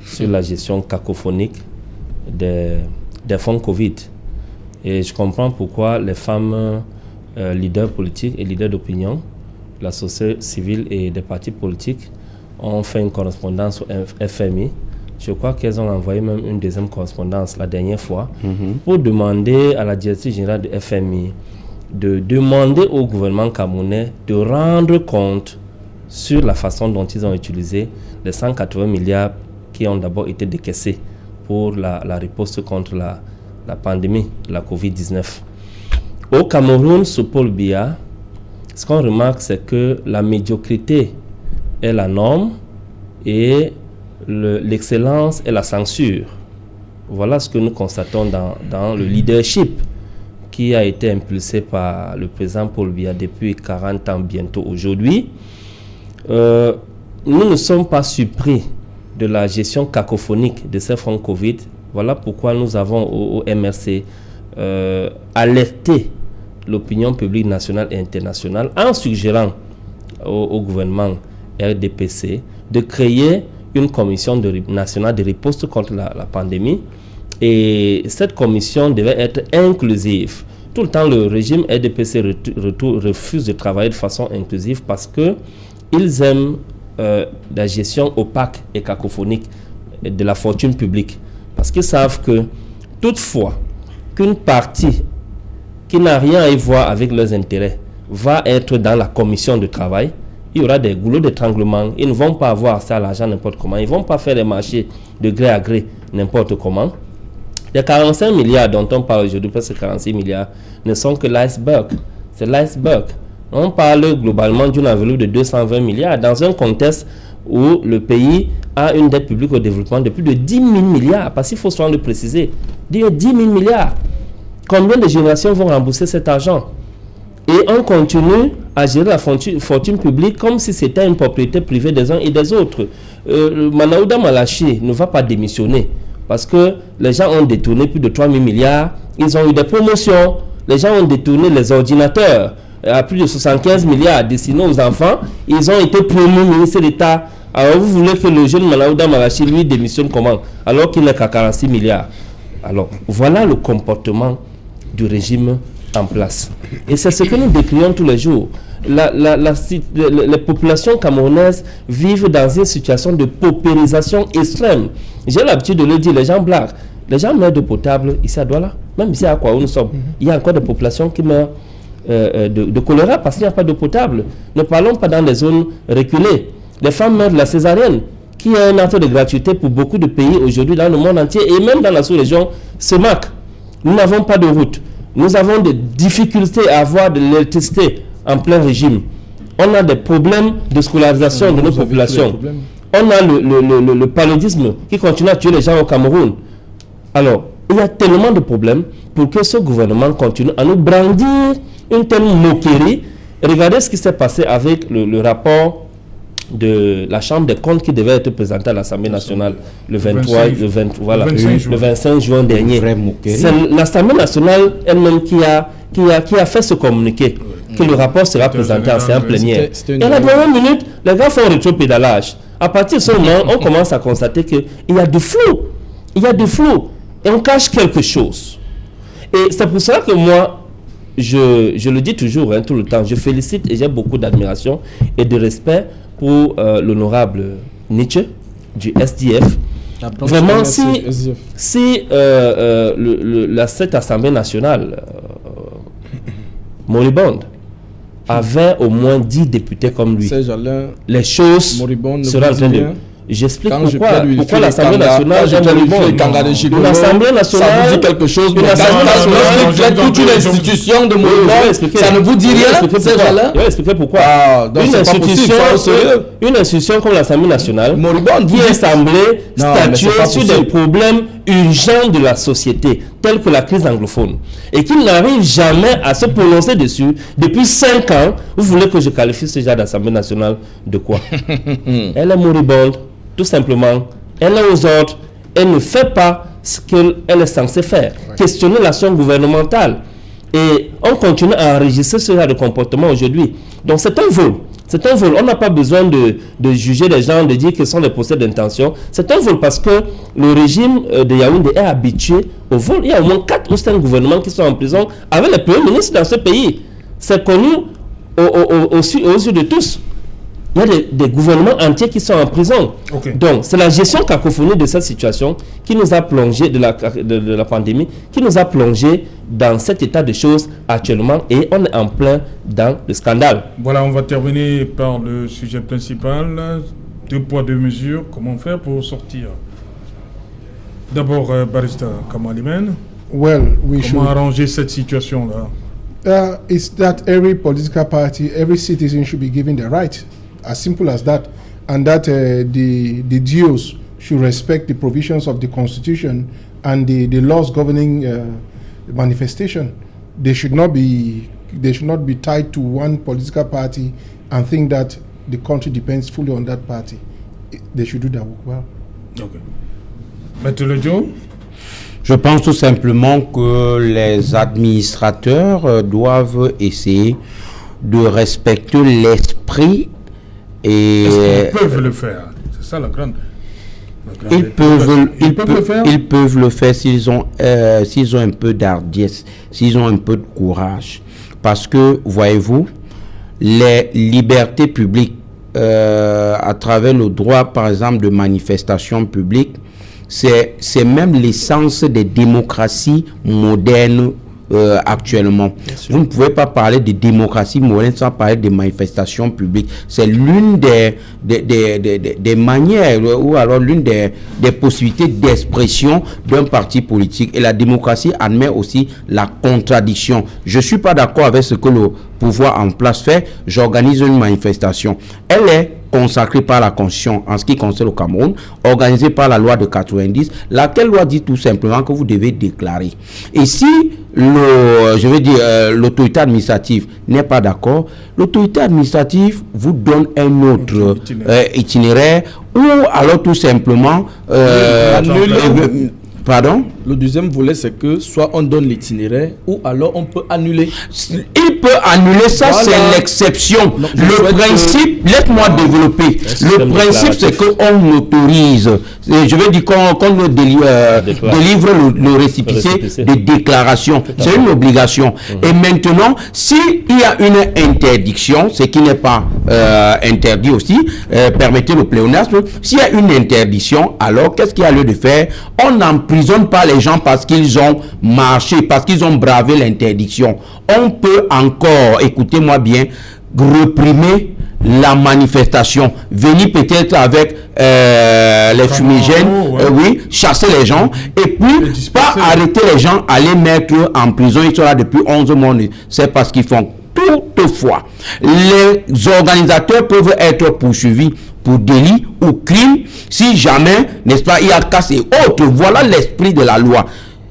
sur la gestion cacophonique des fonds Covid. Et je comprends pourquoi les femmes leaders politiques et leaders d'opinion, la société civile et des partis politiques ont fait une correspondance au FMI. Je crois qu'elles ont envoyé même une deuxième correspondance la dernière fois pour demander à la directrice générale du FMI de demander au gouvernement camerounais de rendre compte sur la façon dont ils ont utilisé les 180 milliards qui ont d'abord été décaissés pour la riposte contre la pandémie, la Covid-19. Au Cameroun, sous Paul Biya, ce qu'on remarque, c'est que la médiocrité est la norme et l'excellence est la censure. Voilà ce que nous constatons dans le leadership qui a été impulsé par le président Paul Biya depuis 40 ans bientôt aujourd'hui. Nous ne sommes pas surpris de la gestion cacophonique de ces fonds Covid. Voilà pourquoi nous avons au MRC alerté l'opinion publique nationale et internationale en suggérant au gouvernement RDPC de créer une commission nationale de riposte contre la pandémie. Et cette commission devait être inclusive. Tout le temps, le régime RDPC refuse de travailler de façon inclusive parce qu'ils aiment la gestion opaque et cacophonique de la fortune publique. Parce qu'ils savent que toutefois qu'une partie qui n'a rien à y voir avec leurs intérêts va être dans la commission de travail, il y aura des goulots d'étranglement. Ils ne vont pas avoir ça à l'argent n'importe comment. Ils ne vont pas faire les marchés de gré à gré n'importe comment. Les 45 milliards dont on parle aujourd'hui, presque 46 milliards, ne sont que l'iceberg. C'est l'iceberg. On parle globalement d'une enveloppe de 220 milliards dans un contexte où le pays a une dette publique au développement de plus de 10 000 milliards. Parce qu'il faut souvent le préciser. 10 000 milliards. Combien de générations vont rembourser cet argent? Et on continue à gérer la fortune publique comme si c'était une propriété privée des uns et des autres. Manaouda Malachi ne va pas démissionner parce que les gens ont détourné plus de 3 000 milliards. Ils ont eu des promotions. Les gens ont détourné les ordinateurs à plus de 75 milliards destinés aux enfants. Ils ont été promus ministre d'État. Alors vous voulez que le jeune Manaouda Malachi lui démissionne comment? Alors qu'il n'est qu'à 46 milliards. Alors voilà le comportement du régime en place. Et c'est ce que nous décrions tous les jours. Les populations camerounaises vivent dans une situation de paupérisation extrême. J'ai l'habitude de le dire, les gens blaguent. Les gens meurent d'eau potable ici à Douala, même ici à quoi où nous sommes. Il y a encore des populations qui meurent de choléra parce qu'il n'y a pas d'eau potable. Ne parlons pas dans les zones reculées. Les femmes meurent de la césarienne, qui est un acte de gratuité pour beaucoup de pays aujourd'hui dans le monde entier et même dans la sous-région CEMAC. Nous n'avons pas de route. Nous avons des difficultés à avoir de l'électricité en plein régime. On a des problèmes de scolarisation de nos populations. On a le paludisme qui continue à tuer les gens au Cameroun. Alors, il y a tellement de problèmes pour que ce gouvernement continue à nous brandir une telle moquerie. Regardez ce qui s'est passé avec le rapport de la Chambre des comptes qui devait être présenté à l'Assemblée nationale le 25 juin dernier. C'est l'Assemblée nationale elle-même qui a fait ce communiqué, que le rapport sera présenté en séance plénière. Et à la dernière minute, les gars font un rétropédalage. À partir de ce moment, on commence à constater qu'il y a du flou. Il y a du flou. Et on cache quelque chose. Et c'est pour cela que moi, je le dis toujours, tout le temps, je félicite et j'ai beaucoup d'admiration et de respect pour l'honorable Nietzsche du SDF. Vraiment, si cette Assemblée nationale moribonde avait au moins 10 députés comme lui, les choses seraient en train de... J'explique Quand pourquoi l'Assemblée nationale, l'Assemblée nationale, ça vous dit quelque chose, mais quand toute une institution de Moribond, ça ne vous dit rien, ces gens-là. Je vais expliquer pourquoi. Une institution comme l'Assemblée nationale, qui est assemblée statuer sur des problèmes urgents de la société, tels que la crise anglophone, et qui n'arrive jamais à se prononcer dessus depuis 5 ans, vous voulez que je qualifie ce genre d'Assemblée nationale de quoi? Elle est moribonde. Tout simplement, elle est aux ordres, elle ne fait pas ce qu'elle est censée faire. Questionner l'action gouvernementale. Et on continue à enregistrer ce genre de comportement aujourd'hui. Donc c'est un vol. C'est un vol. On n'a pas besoin de juger les gens, de dire que ce sont des procès d'intention. C'est un vol parce que le régime de Yaoundé est habitué au vol. Il y a au moins 4 ou 5 gouvernements qui sont en prison avec les premiers ministres dans ce pays. C'est connu aux yeux de tous. Il y a des gouvernements entiers qui sont en prison. Donc, c'est la gestion cacophonie de cette situation qui nous a plongé, de la pandémie, qui nous a plongé dans cet état de choses actuellement, et on est en plein dans le scandale. Voilà, on va terminer par le sujet principal. 2 poids, 2 mesures. Comment faire pour sortir? D'abord, barista Kamalimen. Comment arranger cette situation-là? It's that every political party, every citizen should be given the right. As simple as that, and that the DOs should respect the provisions of the Constitution and the laws governing manifestation. They should not be tied to one political party and think that the country depends fully on that party. They should do that work well. Okay. Maître Joe? Je pense tout simplement que les administrateurs doivent essayer de respecter l'esprit. Est-ce qu'ils peuvent le faire? C'est ça la grande. Ils peuvent le faire s'ils ont un peu d'ardiesse, s'ils ont un peu de courage. Parce que, voyez-vous, les libertés publiques, à travers le droit, par exemple, de manifestation publique, c'est même l'essence des démocraties modernes actuellement. Vous ne pouvez pas parler de démocratie moderne sans parler de manifestations publiques. C'est l'une des manières ou alors l'une des possibilités d'expression d'un parti politique. Et la démocratie admet aussi la contradiction. Je ne suis pas d'accord avec ce que le pouvoir en place fait. J'organise une manifestation. Elle est consacrée par la Constitution en ce qui concerne le Cameroun, organisée par la loi de 90, laquelle loi dit tout simplement que vous devez déclarer. Et si l'autorité administrative n'est pas d'accord, l'autorité administrative vous donne un autre itinéraire ou alors tout simplement pardon? Le deuxième volet, c'est que soit on donne l'itinéraire ou alors on peut annuler. Il peut annuler, ça voilà. C'est l'exception. Le principe, laisse-moi développer. Le principe, c'est qu'on autorise, je veux dire qu'on délivre le récépissé de déclaration. C'est une obligation. Et maintenant, s'il y a une interdiction, ce qui n'est pas interdit aussi, permettez le pléonasme, s'il y a une interdiction, alors qu'est-ce qu'il y a lieu de faire? On n'emprisonne pas les gens parce qu'ils ont marché, parce qu'ils ont bravé l'interdiction. On peut encore, écoutez-moi bien, réprimer la manifestation, venir peut-être avec les fumigènes, oui, chasser les gens, et puis pas arrêter les gens, aller mettre en prison. Ils sont là depuis 11 mois, c'est parce qu'ils font. Toutefois, les organisateurs peuvent être poursuivis pour délit ou crime si jamais, n'est-ce pas, il y a casse et autres. Voilà l'esprit de la loi.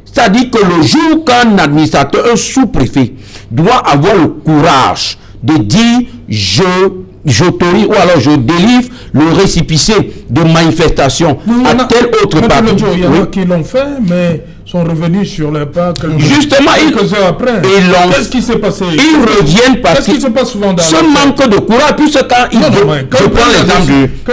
C'est-à-dire que le jour qu'un administrateur, un sous-préfet, doit avoir le courage de dire j'autorise ou alors je délivre le récépissé de manifestation à tel autre parti. Il y en a qui l'ont fait, mais sont revenus sur les pas justement quelques heures après. Qu'est-ce qui s'est passé? Ils reviennent parce qu'est-ce qui se passe souvent dans ce manque de courage, puisque quand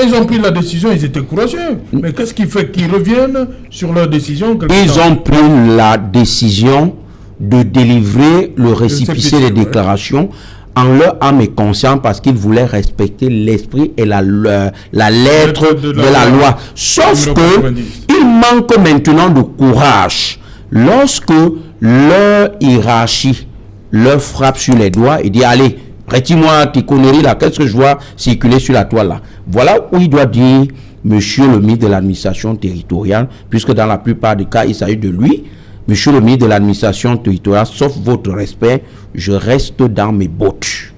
ils ont pris la décision, ils étaient courageux. Mais qu'est-ce qui fait qu'ils reviennent sur leur décision? Ils ont pris la décision de délivrer le récépissé des déclarations en leur âme et conscience parce qu'ils voulaient respecter l'esprit et la lettre de la loi. Sauf que il manque maintenant de courage. Lorsque leur hiérarchie leur frappe sur les doigts et dit allez, retire-moi tes conneries là, qu'est-ce que je vois circuler sur la toile là? Voilà où il doit dire Monsieur le ministre de l'administration territoriale, puisque dans la plupart des cas, il s'agit de lui. Monsieur le ministre de l'administration territoriale, sauf votre respect, je reste dans mes bottes.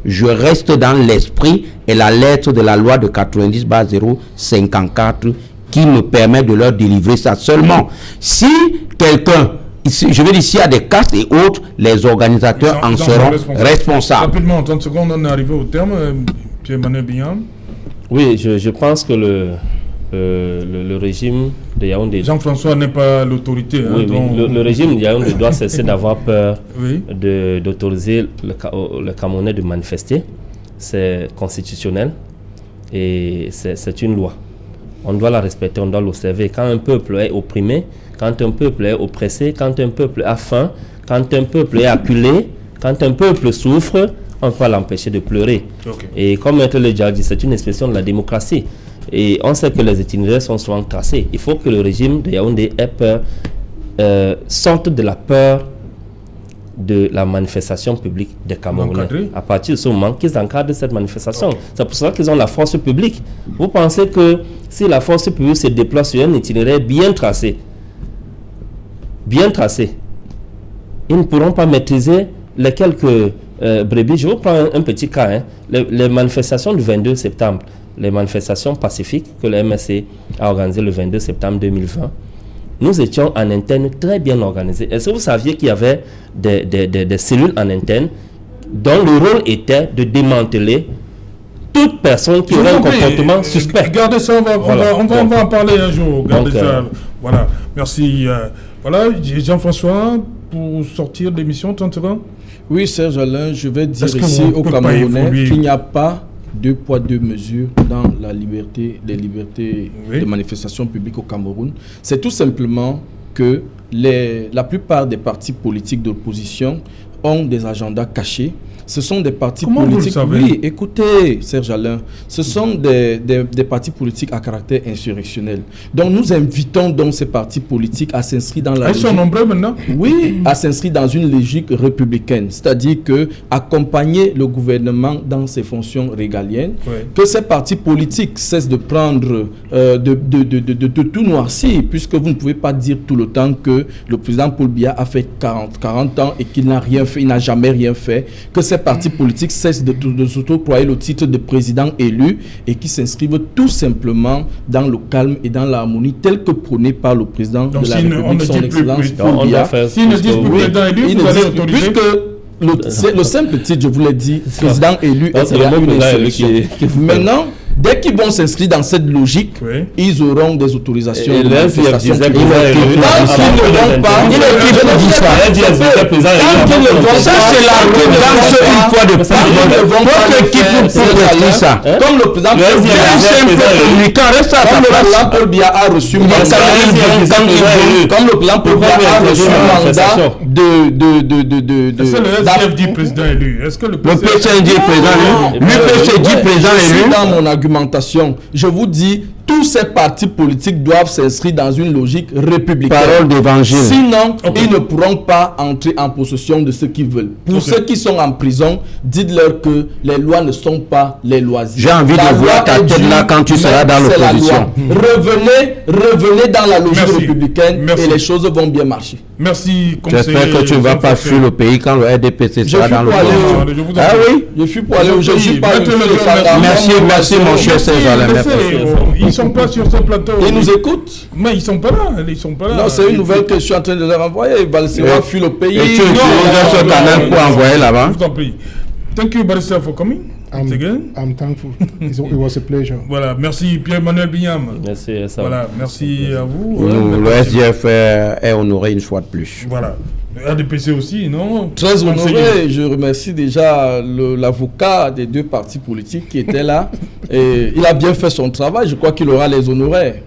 Je reste dans l'esprit et la lettre de la loi de 90/054 qui me permet de leur délivrer ça seulement. Si quelqu'un, je veux dire, s'il y a des castes et autres, les organisateurs en seront responsables. Rapidement, en 30 secondes, on est arrivé au terme. Pierre-Emmanuel Bignam. Oui, je pense que le régime de Yaoundé... Jean-François n'est pas l'autorité. Oui, le régime de Yaoundé doit cesser d'avoir peur oui. d'autoriser le Camerounais de manifester. C'est constitutionnel et c'est une loi. On doit la respecter, on doit l'observer. Quand un peuple est opprimé, quand un peuple est oppressé, quand un peuple a faim, quand un peuple est acculé, quand un peuple souffre, on ne peut pas l'empêcher de pleurer. Okay. Et comme Maître le dit, c'est une expression de la démocratie. Et on sait que les itinéraires sont souvent tracés. Il faut que le régime de Yaoundé ait peur, sorte de la peur de la manifestation publique des Camerounais. À partir de ce moment qu'ils encadrent cette manifestation. Okay. C'est pour ça qu'ils ont la force publique. Vous pensez que si la force publique se déploie sur un itinéraire bien tracé, ils ne pourront pas maîtriser les quelques brebis. Je vous prends un petit cas. Hein. Les manifestations du 22 septembre, les manifestations pacifiques que le MSC a organisées le 22 septembre 2020, nous étions en interne très bien organisés. Est-ce que vous saviez qu'il y avait des cellules en interne dont le rôle était de démanteler toute personne qui aurait un comportement suspect? Gardez ça, on va en parler un jour. Gardez ça. Voilà, merci. Voilà, Jean-François, pour sortir de l'émission, 30 secondes. Oui, Serge Alain, je vais dire ici aux Camerounais qu'il n'y a pas 2 poids 2 mesures dans les libertés oui. de manifestation publique au Cameroun. C'est tout simplement que la plupart des partis politiques d'opposition ont des agendas cachés. Ce sont des partis politiques... Oui, écoutez, Serge Alain, ce sont des partis politiques à caractère insurrectionnel. Donc, nous invitons donc ces partis politiques à s'inscrire dans la logique... Ils sont nombreux maintenant? Oui, à s'inscrire dans une logique républicaine. C'est-à-dire que accompagner le gouvernement dans ses fonctions régaliennes, oui. que ces partis politiques cessent de prendre, de tout noircir, puisque vous ne pouvez pas dire tout le temps que le président Paul Biya a fait 40 ans et qu'il n'a rien fait, il n'a jamais rien fait, que ces partis politiques cessent de s'auto-croyer le titre de président élu et qui s'inscrivent tout simplement dans le calme et dans l'harmonie tel que prôné par le président de la République, son excellence Paul Biya. S'ils ne disent plus président élu, vous allez autoriser. Puisque le simple titre, je vous l'ai dit, président élu est une insurrection. Maintenant, dès qu'ils vont s'inscrire dans cette logique, oui. ils auront des autorisations. Et là, ils ne vont pas. Comme le président Paul Biya a reçu mandat de... C'est le SDF dit président élu. Est-ce que le PCN dit président élu? L'UPC dit président élu. Dans mon argumentation, je vous dis, tous ces partis politiques doivent s'inscrire dans une logique républicaine. Parole d'évangile. Sinon, ils ne pourront pas entrer en possession de ce qu'ils veulent. Pour ceux qui sont en prison, dites-leur que les lois ne sont pas les loisirs. J'ai envie de voir ta tête là quand tu seras dans l'opposition. Revenez dans la logique républicaine et les choses vont bien marcher. Merci. J'espère que tu ne vas pas fuir le pays quand le RDPC sera dans l'opposition. Ah oui, je suis pour aller où je suis pas. Merci mon cher Serge Alain. Ils ne sont pas sur ce plateau. Ils nous écoutent. Mais ils ne sont pas là. Non, c'est une nouvelle que je suis en train de leur envoyer. Balsera fuit le pays. Et tu utilises ce canal pour envoyer là-bas. Je vous en prie. Thank you, Barrister, for coming. I'm thankful. It was a pleasure. Voilà, merci Pierre-Emmanuel Bignam. Merci. Voilà, merci à vous. Le SDF est honoré une fois de plus. Voilà. Le RDPC aussi, non? Très honoré. Je remercie déjà l'avocat des 2 partis politiques qui était là. Et il a bien fait son travail. Je crois qu'il aura les honorés.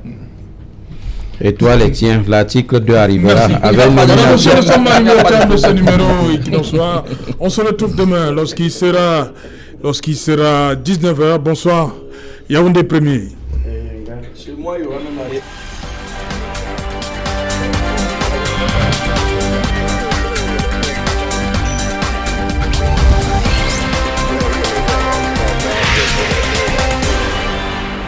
Et toi, les tiens, l'article 2 arrivera avec nomination. Nous sommes arrivés au terme de ce numéro et qu'il en soit. On se retrouve demain lorsqu'il sera 19h. Bonsoir. Yaoundé premier. Chez moi, il y aura même